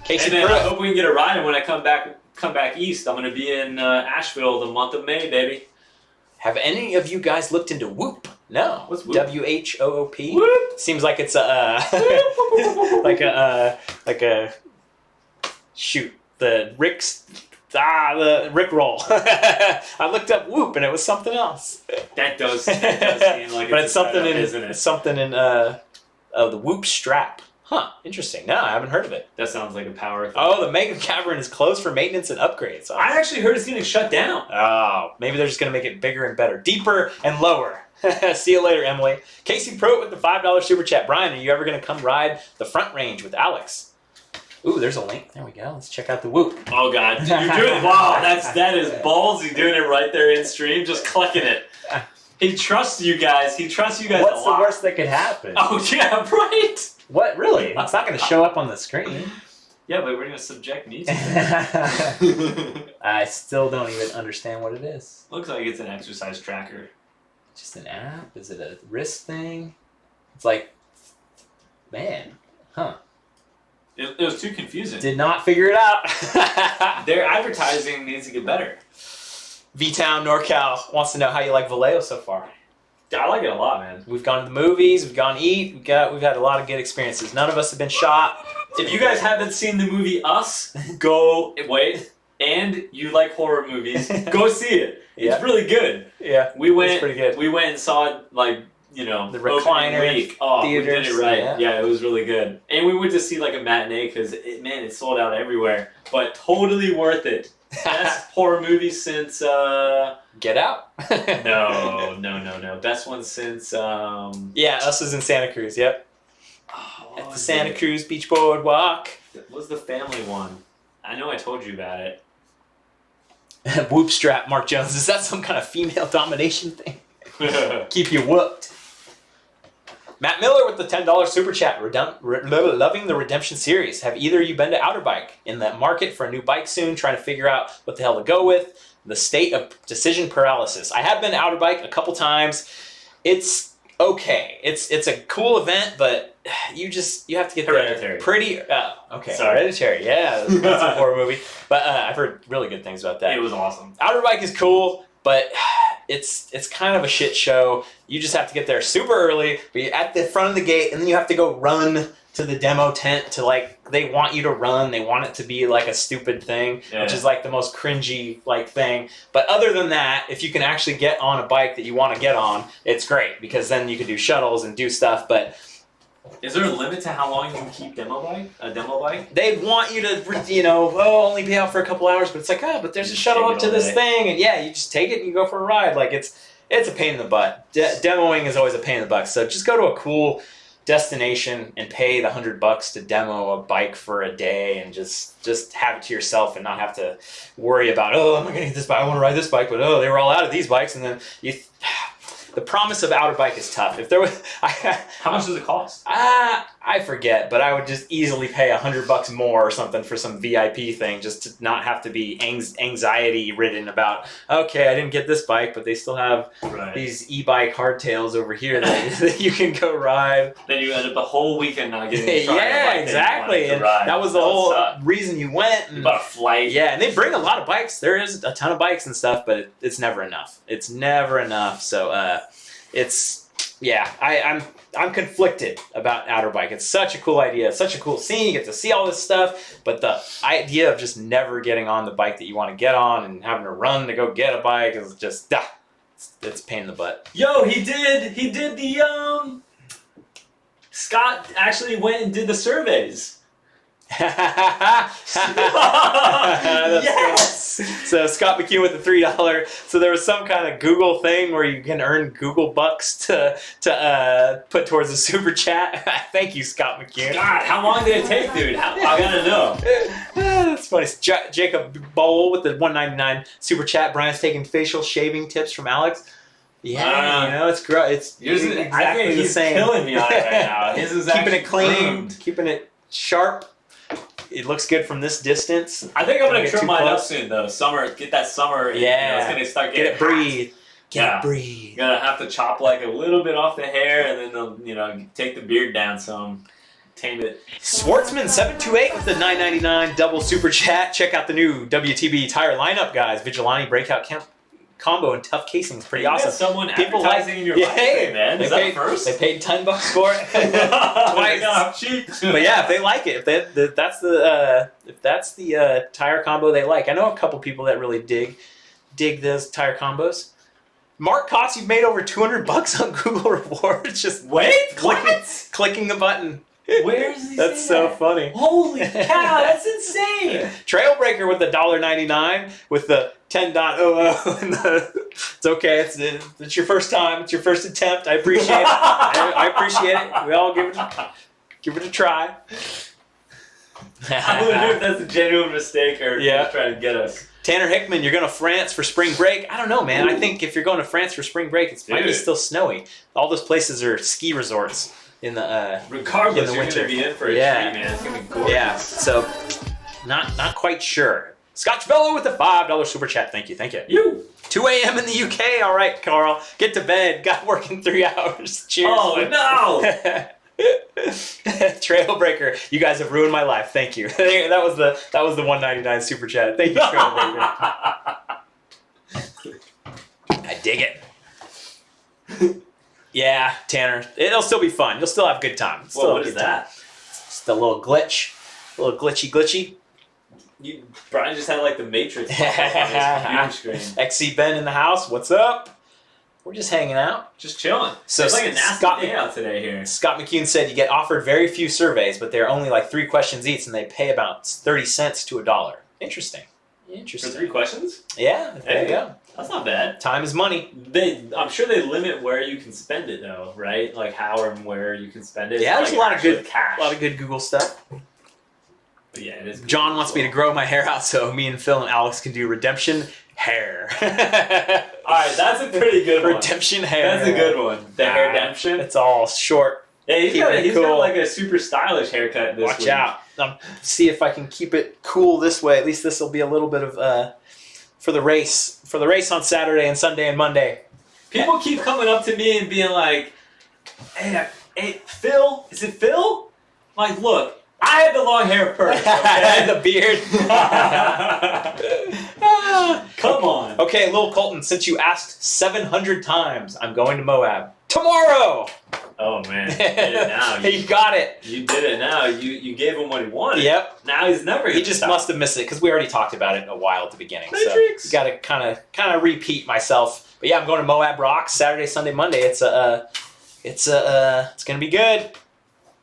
Casey Hey man, Pruitt. I hope we can get a ride. And when I come back east, I'm gonna be in Asheville the month of May, baby. Have any of you guys looked into Whoop? No. What's Whoop? WHOOP? Whoop. Seems like it's a like a the Rick roll. I looked up Whoop and it was something else. That does seem like But it's something setup, in isn't it? it's something in the Whoop strap. Huh, interesting. No, I haven't heard of it. That sounds like a power thing. Oh, the Mega Cavern is closed for maintenance and upgrades. Oh, I actually heard it's getting shut down. maybe they're just going to make it bigger and better. Deeper and lower. See you later, Emily. Casey Pruitt with the $5 super chat. Brian, are you ever going to come ride the Front Range with Alex? Ooh, there's a link. There we go. Let's check out the Whoop. Oh, God. You're doing wow. That is ballsy doing it right there in stream. Just clicking it. He trusts you guys. He trusts you guys What's a lot. the worst that could happen? Oh, yeah, right. What, really? It's not going to show up on the screen. Yeah, but we're going to subject me to it. I still don't even understand what it is. Looks like it's an exercise tracker. Just an app? Is it a wrist thing? It's like, man, huh. It was too confusing. Did not figure it out. Their advertising needs to get better. V-Town NorCal wants to know how you like Vallejo so far. I like it a lot, man. We've gone to the movies, we've gone to eat, we've had a lot of good experiences. None of us have been shot. If you guys haven't seen the movie Us, go wait. And you like horror movies, go see it. Yeah. It's really good. Yeah, We went. it's pretty good. We went and saw it the The opening recliner week. Oh, we did theaters, it right. yeah. Yeah, it was really good. And we went to see like a matinee because it sold out everywhere. But totally worth it. Best horror movie since Get Out. no. Best one since Yeah, Us is in Santa Cruz, yep. what At the was Santa it? Cruz Beach Boardwalk. What was the family one? I know I told you about it. Whoop strap, Mark Jones. Is that some kind of female domination thing? Keep you whooped. Matt Miller with the $10 super chat. Loving the Redemption series. Have either of you been to Outer Bike? In the market for a new bike soon, trying to figure out what the hell to go with. The state of decision paralysis. I have been to Outer Bike a couple times. It's okay. It's a cool event, but you have to get Hereditary. there pretty. Okay. Sorry. Hereditary. Yeah, that's a horror movie. But I've heard really good things about that. It was awesome. Outer Bike is cool, but it's kind of a shit show. You just have to get there super early, be at the front of the gate, and then you have to go run to the demo tent to they want you to run. They want it to be like a stupid thing, which is like the most cringy thing. But other than that, if you can actually get on a bike that you want to get on, it's great because then you can do shuttles and do stuff. But is there a limit to how long you can keep a demo bike? they want you to, only be out for a couple hours, but it's like, but there's a shuttle up to this thing, and yeah, you just take it and you go for a ride. Like it's a pain in the butt. Demoing is always a pain in the butt. So just go to a cool destination and pay the $100 to demo a bike for a day, and just have it to yourself and not have to worry about am I gonna get this bike? I want to ride this bike, but they were all out of these bikes, and then the promise of Outer Bike is tough. If there was, How much does it cost? I forget, but I would just easily pay $100 more or something for some VIP thing, just to not have to be anxiety ridden about. Okay, I didn't get this bike, but they still have these e-bike hardtails over here that you can go ride. Then you end up the whole weekend not getting to try Yeah, a bike exactly. That, And that was the whole reason you went. You bought a flight. Yeah, and they bring a lot of bikes. There is a ton of bikes and stuff, but it's never enough. It's never enough. So I'm conflicted about Outer Bike. It's such a cool idea. It's such a cool scene. You get to see all this stuff, but the idea of just never getting on the bike that you want to get on and having to run to go get a bike is just it's a pain in the butt. Yo, he did the Scott actually went and did the surveys. Yes. So Scott McCune with the $3. So there was some kind of Google thing where you can earn Google bucks to put towards a super chat. Thank you, Scott McCune. God, how long did it take, dude? I gotta know. That's funny. Jacob Bowl with the $1.99 super chat. Brian's taking facial shaving tips from Alex. Yeah, it's gross. It's exactly I think he's the same. killing me on it right now. His is Keeping it clean, groomed. keeping it sharp. It looks good from this distance. I think I'm gonna trim mine up close. soon though. Get that summer. Yeah. It's gonna start Get getting it breathe. Yeah. Breathe. You're gonna have to chop like a little bit off the hair, and then take the beard down some, tame it. Swartzman728 with the $9.99 double super chat. Check out the new WTB tire lineup, guys. Vigilante breakout combo and tough casing is pretty You got awesome. someone People advertising in your life, man. Is that first? They paid $10 for it. Twice. I'm cheap. But yeah, if they like it, if that's the tire combo they like, I know a couple people that really dig those tire combos. Mark Kotz, you've made over $200 on Google rewards. Just clicking the button. Where is he? That's so funny. Holy cow, that's insane. Trailbreaker with the $1.99 with the 10.00 and it's okay. It's your first time. It's your first attempt. I appreciate it. I appreciate it. We all give it a try. I wonder if that's a genuine mistake or just trying to get us. Tanner Hickman, you're going to France for spring break. I don't know, man. I think if you're going to France for spring break, it might be still snowy. All those places are ski resorts in the regardless, in the winter. You're going to be in for a treat, man. It's going to be gorgeous. Yeah, so not quite sure. Scotch Fellow with the $5 super chat. Thank you. 2 a.m. in the UK. All right, Carl. Get to bed. Got work in 3 hours. Cheers. Oh, no. Trailbreaker, you guys have ruined my life. Thank you. that was the $1.99 super chat. Thank you, Trailbreaker. I dig it. Yeah, Tanner, it'll still be fun. You'll still have a good time. What is that? Just a little glitch, a little glitchy. Brian just had like the Matrix on his computer screen. XC Ben in the house. What's up? We're just hanging out. Just chilling. So it's like a nasty day out today here. Scott McCune said you get offered very few surveys, but they're only like 3 questions each, and they pay about 30 cents to $1. Interesting. For 3 questions? Yeah, there you go. That's not bad. Time is money. I'm sure they limit where you can spend it though, right? Like how and where you can spend it. Yeah, there's like a lot of good cash. A lot of good Google stuff. But yeah, it is. John wants me to grow my hair out so me and Phil and Alex can do redemption hair. Alright, that's a pretty good one. Redemption hair. That's a good one. The hair redemption. It's all short. Yeah, he's got like a super stylish haircut this week. Watch out. See if I can keep it cool this way. At least this will be a little bit of for the race. For the race on Saturday and Sunday and Monday. People keep coming up to me and being like, hey, Phil? Is it Phil? I'm like, look, I had the long hair first, okay? The beard. Come on. Okay, Lil Colton, since you asked 700 times, I'm going to Moab. Tomorrow! Oh, man. You did it now. You got it. You did it now. You gave him what he wanted. Yep. Now he's never He just must have missed it, because we already talked about it a while at the beginning. Matrix. So got to kind of repeat myself. But yeah, I'm going to Moab Rocks Saturday, Sunday, Monday. It's going to be good.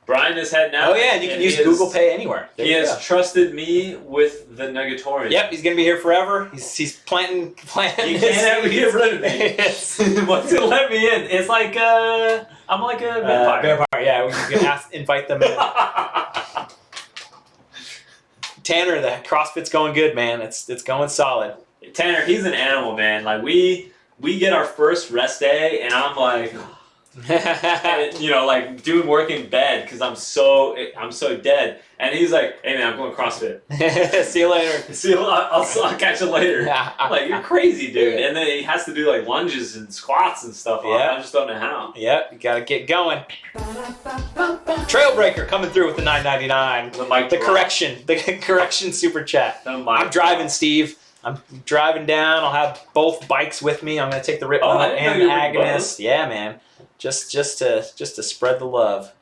Brian is heading out. Oh yeah, and you can use Google Pay anywhere. He has trusted me with the Nuggatorium. Yep, he's gonna be here forever. He's planting. You can't ever get rid of me. Once you let me in, it's like I'm like a vampire. Yeah, you can invite them in. Tanner, the CrossFit's going good, man. It's going solid. Tanner, he's an animal, man. Like we get our first rest day, and I'm like. Like doing work in bed because I'm so dead. And he's like, "Hey man, I'm going CrossFit. See you later. I'll catch you later." I'm like, "You're crazy, dude." And then he has to do like lunges and squats and stuff. Yeah. I just don't know how. Yep, you gotta get going. Trailbreaker coming through with the $9.99. The correction super chat. I'm driving, Steve. I'm driving down. I'll have both bikes with me. I'm gonna take the Rip and the Agonist. Yeah, man. Just to spread the love.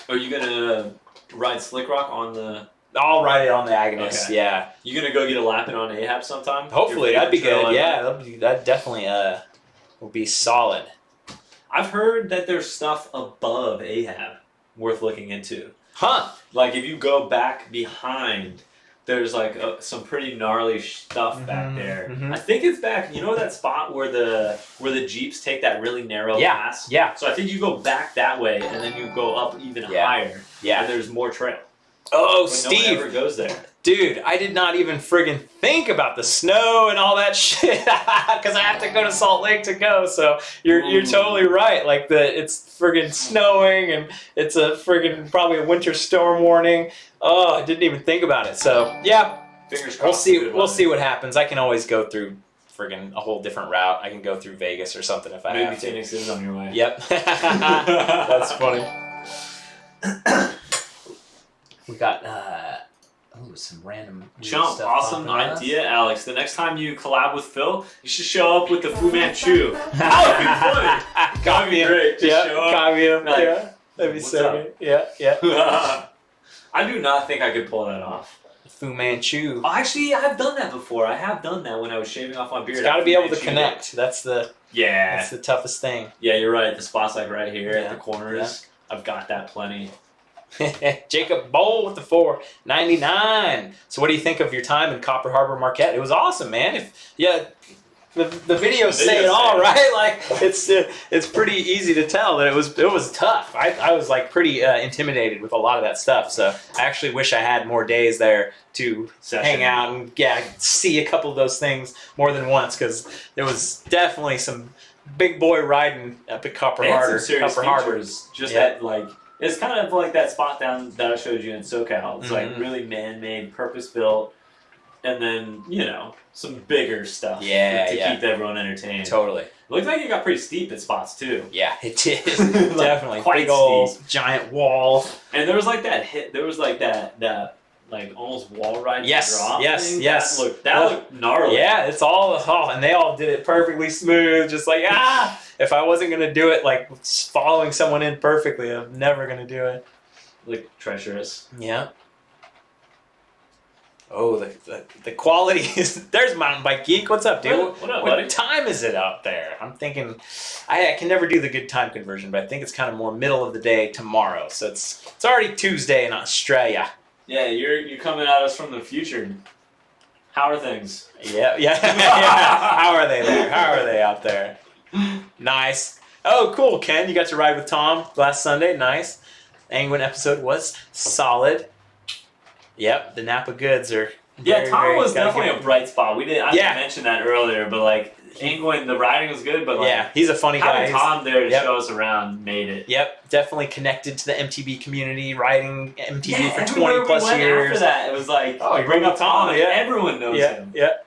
Are you gonna ride Slick Rock on the? I'll ride it on the Agonist. Okay. Yeah. You gonna go get a lap in on Ahab sometime? Hopefully, that'd be good. Yeah, that definitely will be solid. I've heard that there's stuff above Ahab worth looking into. Huh? Like if you go back behind. There's like some pretty gnarly stuff back there. Mm-hmm. I think it's back. You know that spot where the Jeeps take that really narrow pass? Yeah. So I think you go back that way and then you go up even higher. Yeah. And there's more trail. Oh, but Steve. No one ever goes there. Dude, I did not even friggin' think about the snow and all that shit because I have to go to Salt Lake to go. So you're totally right. Like it's friggin' snowing and it's a friggin' probably a winter storm warning. Oh, I didn't even think about it. So yeah, fingers crossed. We'll see what happens. I can always go through friggin' a whole different route. I can go through Vegas or something if I have to. Maybe Phoenix is on your way. Yep, that's funny. We got Ooh, some random weird Jump, stuff awesome popping up. idea, Alex. The next time you collab with Phil, you should show up with the Fu Manchu. That would be funny. That would be great. Just show up. Copy him. Like, Yeah, that'd be what's so up? good. Yeah. I do not think I could pull that off. Fu Manchu. Oh, actually, I've done that before. I have done that when I was shaving off my beard. It's got to Fu be able to Manchu. connect. That's the toughest thing. Yeah, you're right. The spot's like right here at Yeah. the corners. I've got that plenty. Jacob Bowl with the $4.99. So what do you think of your time in Copper Harbor Marquette? It was awesome, man. The videos say it all, right? Like it's pretty easy to tell that it was tough. I was like pretty intimidated with a lot of that stuff. So I actually wish I had more days there to hang out and see a couple of those things more than once, because there was definitely some big boy riding up at Copper Harbor. Copper Harbors. Just that like. It's kind of like that spot down that I showed you in SoCal. It's like really man-made, purpose-built, and then, some bigger stuff to keep everyone entertained. Totally. It looks like it got pretty steep at spots, too. Yeah, it did. Definitely. Quite big old steep. giant wall. And there was like that like almost wall ride drop Yes. thing. That looked gnarly. Yeah, it's all, and they all did it perfectly smooth, just like, if I wasn't going to do it, like, following someone in perfectly, I'm never going to do it. Like, treacherous. Yeah. Oh, the quality is, there's Mountain Bike Geek. What's up, dude? What up, buddy? What time is it out there? I'm thinking, I can never do the good time conversion, but I think it's kind of more middle of the day tomorrow. So it's already Tuesday in Australia. Yeah, you're coming at us from the future. How are things? Yeah. How are they there? How are they out there? Nice. Oh, cool, Ken. You got to ride with Tom last Sunday. Nice. Angwin episode was solid. Yep, the Napa goods are. Tom was definitely a bright spot. I didn't mention that earlier, but like Angwin, the riding was good, but like he's a funny guy. Having Tom there to show us around made it. Yep, definitely connected to the MTB community, riding MTB for 20 we plus went years. After that, it was like, you bring up Tom. Yeah, everyone knows him. Yeah.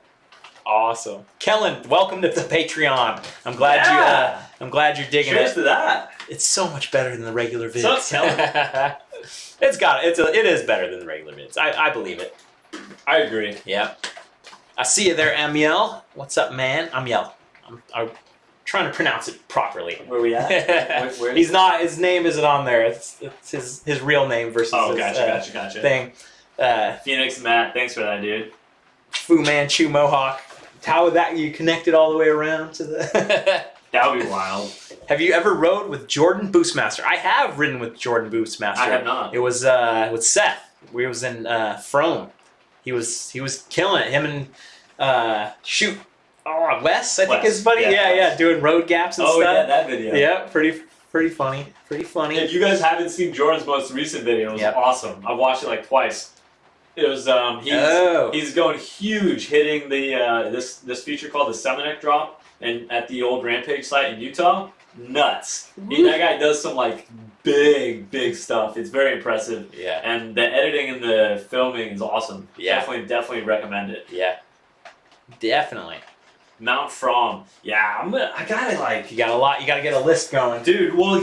Awesome, Kellen. Welcome to the Patreon. I'm glad I'm glad you're digging Cheers it. to that. It's so much better than the regular vids. So Kellen. It is better than the regular vids. I believe it. I agree. Yeah. I see you there, Amiel. What's up, man? Amiel. I'm trying to pronounce it properly. Where we at? Where He's not. His name isn't on there. It's his real name versus his gotcha. thing. Phoenix Matt, thanks for that, dude. Fu Manchu Mohawk. How would that you connected all the way around to the? That would be wild. Have you ever rode with Jordan Boostmaster? I have ridden with Jordan Boostmaster. I have not. It was with Seth. We was in Frome. He was killing it. Him and Wes, I think his buddy. Yeah, doing road gaps and stuff. Oh yeah, that video. Yeah, pretty funny. Pretty funny. If you guys haven't seen Jordan's most recent video, it was awesome. I watched it like twice. It was he's going huge, hitting the this feature called the Seminec drop, and at the old Rampage site in Utah. Nuts. That guy does some like big stuff. It's very impressive. Yeah. And the editing and the filming is awesome. Yeah. Definitely recommend it. Yeah. Definitely. Mount From. Yeah, I gotta like. You gotta get a list going. Dude, well,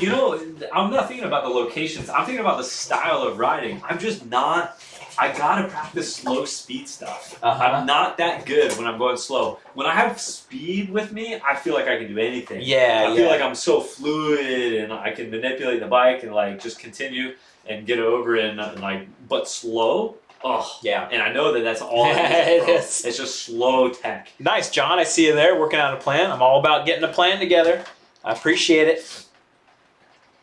I'm not thinking about the locations. I'm thinking about the style of riding. I'm just not. I gotta practice slow speed stuff. I'm not that good when I'm going slow. When I have speed with me, I feel like I can do anything. I feel like I'm so fluid and I can manipulate the bike and like just continue and get over and like, but slow. Oh yeah, and I know that's all it is. It's just slow tech. Nice, John. I see you there working on a plan. I'm all about getting a plan together. I appreciate it.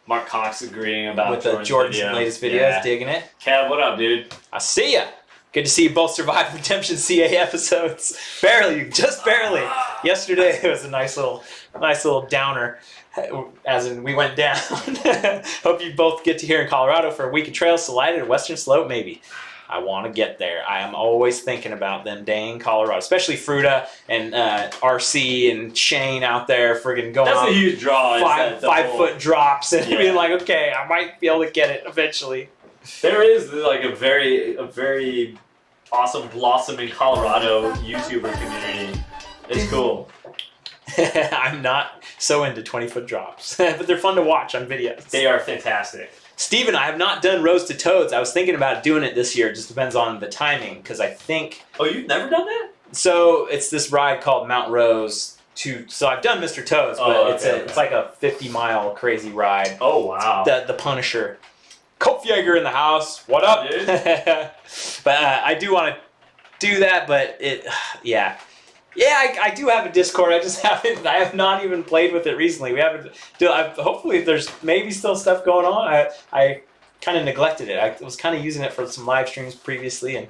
Mark Cox agreeing about with Jordan's latest videos, digging it. Kev, what up, dude? I see ya. Good to see you both survive Redemption CA episodes. Just barely. Yesterday it was a nice little downer, as in we went down. Hope you both get to here in Colorado for a week of trails, Socialize and Western Slope, maybe. I want to get there. I am always thinking about them dang Colorado, especially Fruta and RC and Shane out there friggin' going That's on a huge draw. 5-foot drops and being like, okay, I might be able to get it eventually. There is like a very awesome blossoming Colorado YouTuber community. It's cool. I'm not so into 20-foot drops, but they're fun to watch on videos. They are fantastic. Steve and I have not done Roasted Toads. I was thinking about doing it this year. It just depends on the timing because I think. Oh, you've never done that? So it's this ride called Mount Rose. So I've done Mr. Toads, but it's like a 50-mile crazy ride. Oh wow! The Punisher, Kopfjaeger in the house. What up, dude? But I do want to do that. But I do have a Discord. I just haven't. I have not even played with it recently. We haven't. Hopefully, there's maybe still stuff going on. I kind of neglected it. I was kind of using it for some live streams previously, and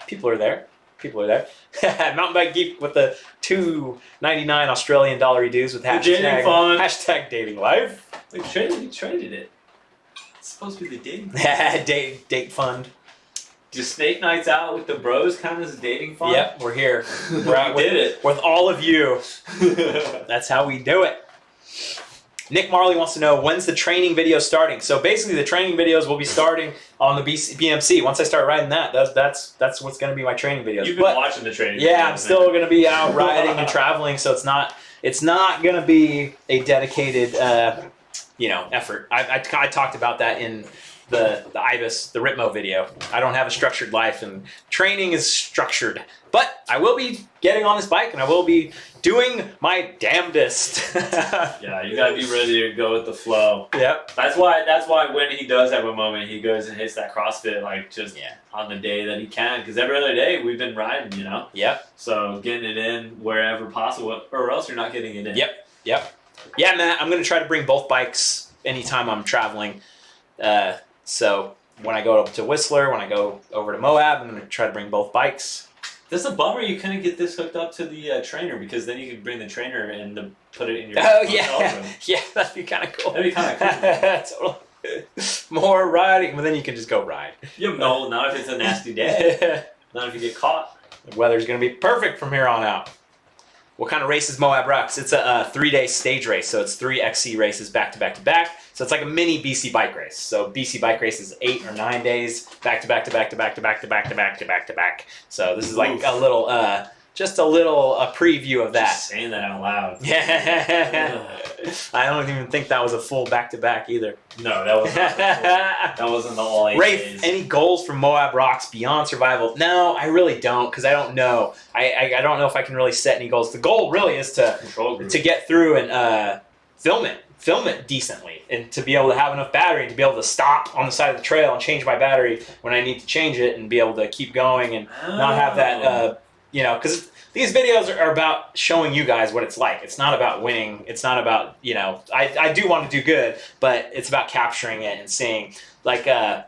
people are there. Mountain Bike Geek with the $2.99 Australian dollar dues with hashtag dating life. We traded it. It's supposed to be the dating date fund. Do snake nights out with the bros count as a dating fund? Yep, we're here. We're out did it with all of you. That's how we do it. Nick Marley wants to know, when's the training video starting? So basically the training videos will be starting on the BMC. Once I start riding that's what's going to be my training videos. You've been watching the training videos. Yeah, I'm still going to be out riding and traveling, so it's not going to be a dedicated effort. I talked about that in the IBIS, the Ritmo video. I don't have a structured life, and training is structured. But I will be getting on this bike, and I will be doing my damnedest. Yeah, you gotta be ready to go with the flow. Yep. That's why when he does have a moment, he goes and hits that CrossFit on the day that he can. Because every other day we've been riding, Yep. So getting it in wherever possible, or else you're not getting it in. Yep. Yeah, Matt, I'm gonna try to bring both bikes anytime I'm traveling. So when I go to Whistler, when I go over to Moab, I'm gonna try to bring both bikes. That's a bummer you couldn't get this hooked up to the trainer, because then you could bring the trainer and put it in your hotel room. Yeah, that'd be kind of cool. That'd be kind of cool. Totally. More riding, but then you can just go ride. No, not if it's a nasty day. Not if you get caught. The weather's gonna be perfect from here on out. What kind of race is Moab Rocks? It's a 3-day stage race, so it's 3 XC races back to back to back. So it's like a mini BC bike race. So BC bike race is 8 or 9 days back to back to back to back to back to back to back to back to back. So this is like a little, just a little preview of that. Just saying that out loud. Yeah. I don't even think that was a full back to back either. No, that was not that wasn't the all 8 Rafe, days. any goals from Moab Rocks beyond survival? No, I really don't, because I don't know. I don't know if I can really set any goals. The goal really is to get through and film it decently, and to be able to have enough battery and to be able to stop on the side of the trail and change my battery when I need to change it, and be able to keep going and not have that, because these videos are about showing you guys what it's like. It's not about winning. It's not about, I do want to do good, but it's about capturing it and seeing, like,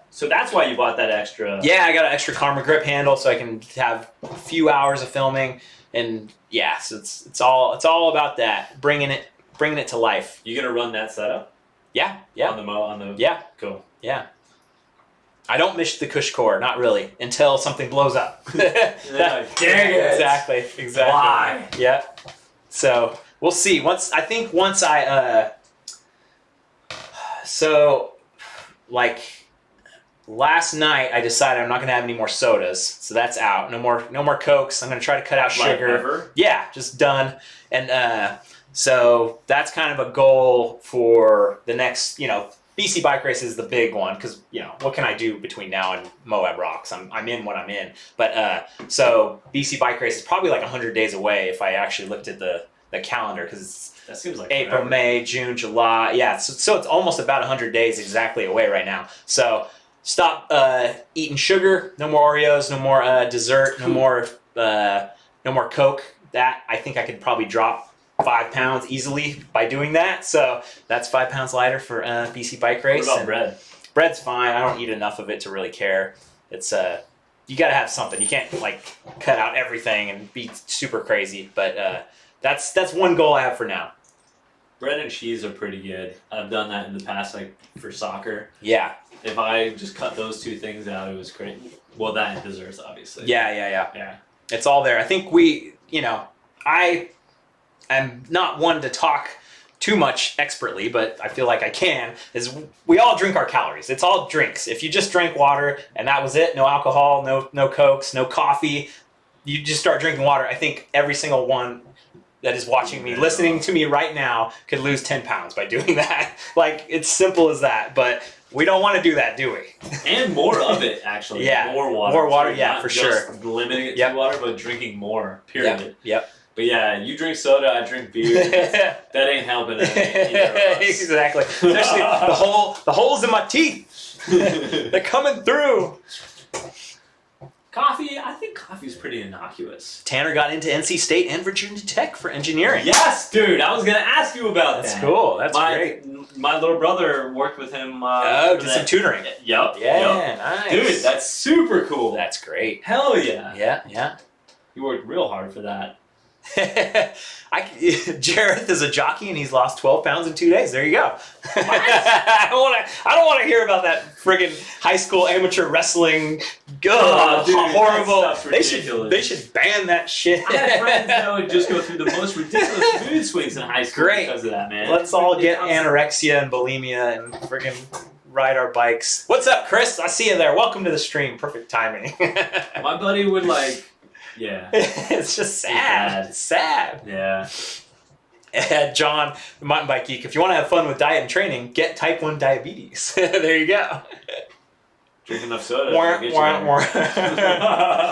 so that's why you bought that extra. Yeah, I got an extra Karma grip handle so I can have a few hours of filming, and yeah, so it's all about that, bringing it to life. You gonna run that setup? Yeah. On the yeah. Cool. Yeah. I don't miss the Kush core, not really, until something blows up. Dang it. Exactly. Why? Yeah. So we'll see. Once I last night I decided I'm not gonna have any more sodas, so that's out. No more Cokes. I'm gonna try to cut out sugar. Ever? Yeah, just done. And so that's kind of a goal for the next, BC bike race is the big one, because what can I do between now and Moab Rocks? I'm in what I'm in. But so BC bike race is probably like 100 days away if I actually looked at the calendar, because that seems like April, forever. May, June, July. Yeah, so it's almost about 100 days exactly away right now. So stop eating sugar. No more Oreos. No more dessert. No more Coke. That I think I could probably drop 5 pounds easily by doing that. So that's 5 pounds lighter for BC bike race. What about bread? Bread's fine. I don't eat enough of it to really care. It's you got to have something. You can't cut out everything and be super crazy. But that's one goal I have for now. Bread and cheese are pretty good. I've done that in the past, for soccer. Yeah. If I just cut those 2 things out, it was great. Well, that and desserts, obviously. Yeah. It's all there. I think I am not one to talk too much expertly, but I feel like I can, is we all drink our calories. It's all drinks. If you just drank water and that was it, no alcohol, no Cokes, no coffee, you just start drinking water, I think every single one that is watching me, listening to me right now, could lose 10 pounds by doing that. It's simple as that. But We don't want to do that, do we? And more of it, actually. Yeah. More water. More water, too. yeah, Not for just sure. limiting it Yep. to water, but drinking more, period. Yep. But yeah, you drink soda, I drink beer. That ain't helping either of us. Exactly. Especially the holes in my teeth. They're coming through. Coffee, I think coffee's pretty innocuous. Tanner got into NC State and Virginia Tech for engineering. Yes, dude, I was going to ask you about That's that. cool. That's great. My little brother worked with him. Did some tutoring. Yep. Yeah, nice. Dude, that's super cool. That's great. Hell yeah. Yeah. You worked real hard for that. Jareth is a jockey and he's lost 12 pounds in 2 days. There you go. I don't want to hear about that friggin' high school amateur wrestling. Dude, horrible. That stuff's ridiculous. They should ban that shit. I had friends that would just go through the most ridiculous mood swings in high school because of that, man. Let's all get anorexia and bulimia and friggin' ride our bikes. What's up, Chris? I see you there. Welcome to the stream. Perfect timing. My buddy would yeah. It's just sad. It's sad. Yeah. John, the mountain bike geek, if you want to have fun with diet and training, get type 1 diabetes. There you go. Drink enough soda.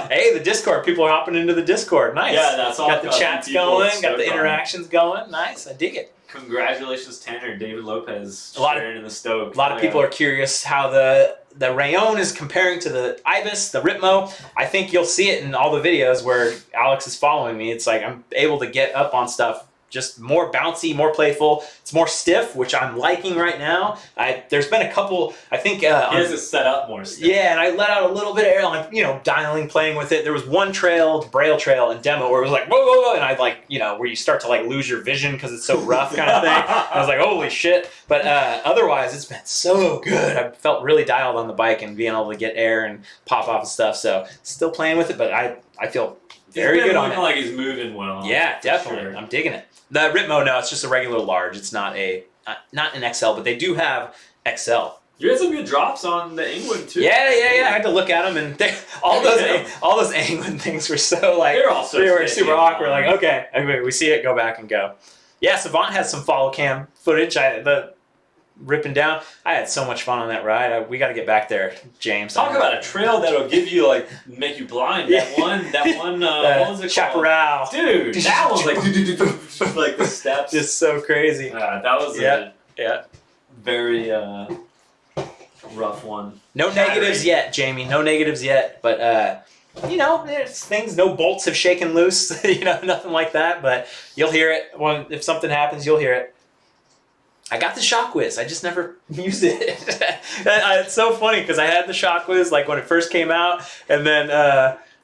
Hey, the Discord. People are hopping into the Discord. Nice. Yeah, that's all. Got the chats going. Got the interactions going. Nice. I dig it. Congratulations, Tanner. David Lopez sharing in the Stoke. A lot of people are curious how the Rayon is comparing to the Ibis, the Ritmo. I think you'll see it in all the videos where Alex is following me. It's like I'm able to get up on stuff just more bouncy, more playful. It's more stiff, which I'm liking right now. There's been a couple, I think... he has it set up more stiff. Yeah, and I let out a little bit of air, like, dialing, playing with it. There was one trail, Braille Trail, in demo where it was like, whoa, whoa, whoa, and I where you start to lose your vision because it's so rough kind of thing. I was like, holy shit. But otherwise, it's been so good. I felt really dialed on the bike and being able to get air and pop off and stuff. So still playing with it, but I feel very good on it. Like he's moving well. Yeah, definitely. Sure. I'm digging it. The Ritmo, no, it's just a regular large. It's not an XL, but they do have XL. You had some good drops on the England too. Yeah. I had to look at them, and all those England things were so they were super awkward. Like, okay, we see it, go back and go. Yeah, Savant has some follow cam footage. The ripping down. I had so much fun on that ride. We got to get back there, James. Talk about a trail that'll give you make you blind. That one. What was it Chaparral. called? Dude, that was like the steps. Just so crazy. That was a very rough one. No negatives yet, Jamie. No negatives yet, but there's things. No bolts have shaken loose. Nothing like that. But you'll hear it if something happens. You'll hear it. I got the Shock Whiz. I just never used it. It's so funny because I had the Shock Whiz when it first came out, and then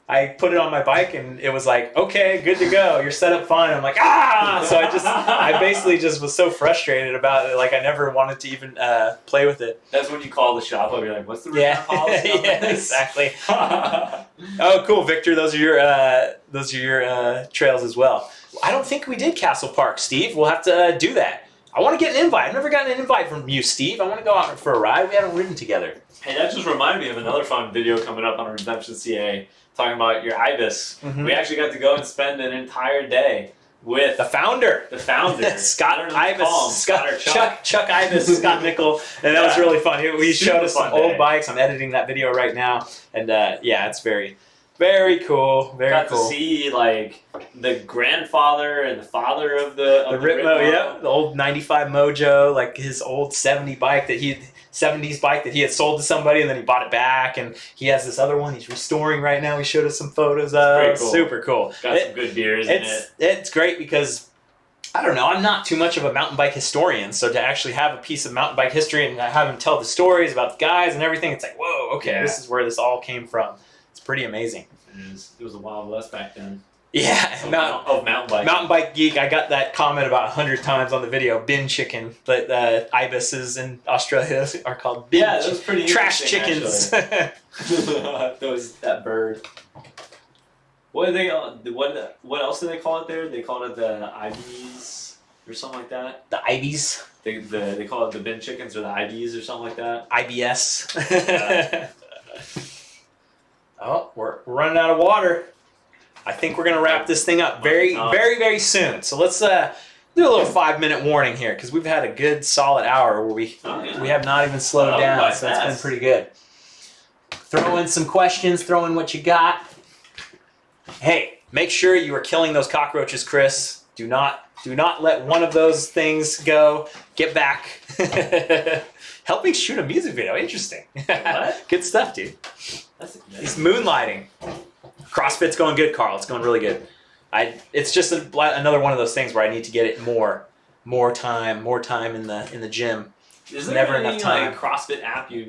I put it on my bike, and it was like, okay, good to go. You're set up fine. I'm like, ah! So I basically just was so frustrated about it. I never wanted to even play with it. That's when you call the shop up. You're like, what's the return policy on this? Exactly. Oh, cool, Victor. Those are your trails as well. I don't think we did Castle Park, Steve. We'll have to do that. I want to get an invite. I've never gotten an invite from you, Steve. I want to go out for a ride. We haven't ridden together. Hey, that just reminded me of another fun video coming up on Redemption CA talking about your Ibis. Mm-hmm. We actually got to go and spend an entire day with the founder. Scott Ibis. Chuck Ibis, Scott Nickel. And that was really fun. He showed us some old bikes. I'm editing that video right now. And it's very... very cool. Got to see the grandfather and the father of the Ritmo, yeah, the old '95 Mojo, his old '70s bike that he had sold to somebody, and then he bought it back, and he has this other one he's restoring right now. He showed us some photos of. Cool. Super cool. Got some good beers in it. It's great because I don't know. I'm not too much of a mountain bike historian, so to actually have a piece of mountain bike history and have him tell the stories about the guys and everything, it's like, whoa, okay, This is where this all came from. Pretty amazing. It was a Wild West back then. Yeah, of mountain bike. Mountain bike geek. I got that comment about 100 times on the video. Bin chicken, but ibises in Australia are called bin. Yeah, that was pretty trash chickens. That bird. What else do they call it there? They call it the Ibis or something like that. The Ibis. They call it the bin chickens or the Ibis or something like that. IBS. Oh, we're running out of water. I think we're going to wrap this thing up very, very, very soon. So let's, do a little 5-minute warning here because we've had a good solid hour where we have not even slowed down, so it's been pretty good. Throw in some questions, throw in what you got. Hey, make sure you are killing those cockroaches, Chris. Do not let one of those things go. Get back. Helping shoot a music video. Interesting. What? Good stuff, dude. He's moonlighting. CrossFit's going good, Carl. It's going really good. It's just another one of those things where I need to get it more time in the gym. Is there never any, enough time. Like, CrossFit app you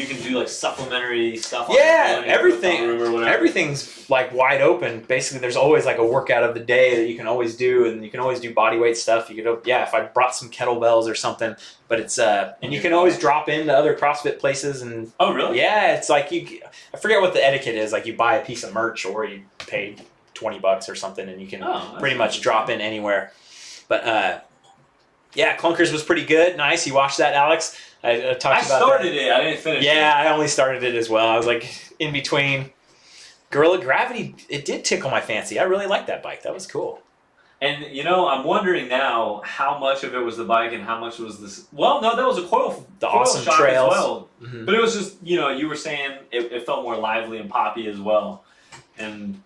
can do like supplementary stuff? Yeah, on everything's like wide open. Basically, there's always like a workout of the day that you can always do, and you can always do body weight stuff. You could, if I brought some kettlebells or something, but it's and you can always drop into other CrossFit places and. Oh really? Yeah, it's like I forget what the etiquette is. Like you buy a piece of merch or you pay $20 or something, and you can pretty much drop in anywhere. But yeah, Clunkers was pretty good. Nice. You watched that, Alex? I talked about that. I started it. I didn't finish it. Yeah, I only started it as well. I was like in between. Gorilla Gravity, it did tickle my fancy. I really liked that bike. That was cool. And, I'm wondering now how much of it was the bike and how much was this. Well, no, that was a coil awesome shot trails. as well. Mm-hmm. But it was just, you were saying it felt more lively and poppy as well. And,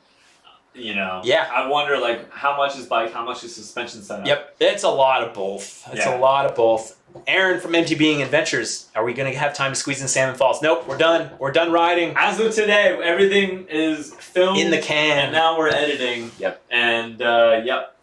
yeah. I wonder, like, how much is bike, how much is suspension setup? Yep, it's a lot of both. A lot of both. Aaron from MTBing Adventures, are we going to have time to squeeze in Salmon Falls? Nope, we're done. We're done riding. As of today, everything is filmed. In the can. And now we're editing. Yep. And,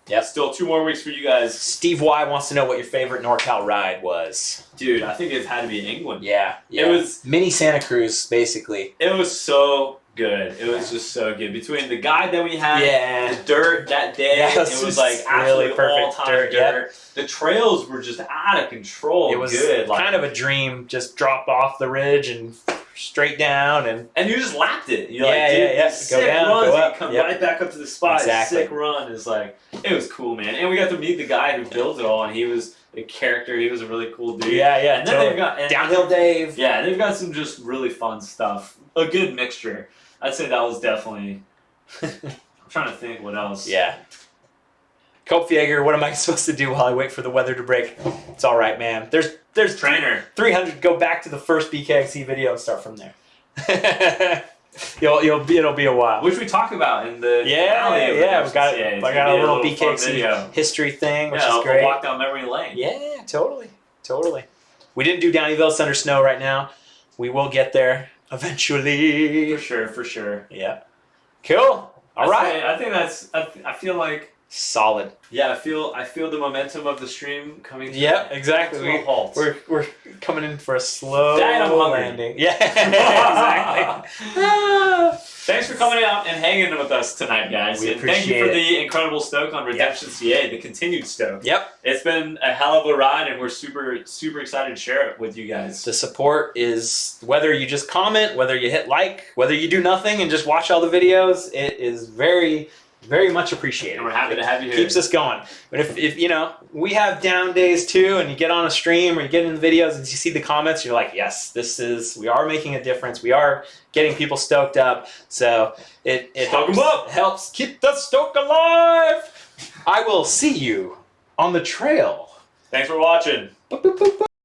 Yep. Still 2 more weeks for you guys. Steve Y wants to know what your favorite NorCal ride was. Dude, I think it had to be England. Yeah. It was... Mini Santa Cruz, basically. It was so good. It was just so good. Between the guide that we had, the dirt that day, it was like absolutely really perfect all-time dirt. Yep. The trails were just out of control. It was good. kind of a dream. Just drop off the ridge and straight down, and you just lapped it. You're go sick down, runs, go up, you come right back up to the spot. Exactly. Sick run is like, it was cool, man. And we got to meet the guy who built it all, and he was a character. He was a really cool dude. Yeah. And then they've got Downhill Dave. Yeah, they've got some just really fun stuff. A good mixture. I'd say that was definitely. I'm trying to think what else. Yeah. Kopfjager, what am I supposed to do while I wait for the weather to break? It's all right, man. There's trainer 300. Go back to the first BKXC video and start from there. It'll be a while. Which we talk about in the finale. I got a little BKXC history thing, which is great. Walk down memory lane. Yeah, totally. We didn't do Downeyville Under Snow right now. We will get there eventually. For sure. Yeah. Cool. All right. I think that's. I feel like. Solid. Yeah, I feel the momentum of the stream coming to exactly. To a halt. We're coming in for a slow landing. Yeah, exactly. Thanks for coming out and hanging with us tonight, guys. We appreciate thank you for the incredible stoke on Redemption CA, the continued stoke. Yep. It's been a hell of a ride, and we're super, super excited to share it with you guys. The support is, whether you just comment, whether you hit like, whether you do nothing and just watch all the videos, it is very, very much appreciated. And we're happy to have you here. Keeps us going. But if we have down days too, and you get on a stream or you get in the videos and you see the comments, you're like, yes, we are making a difference. We are getting people stoked up. So it helps keep the stoke alive. I will see you on the trail. Thanks for watching. Boop, boop, boop, boop.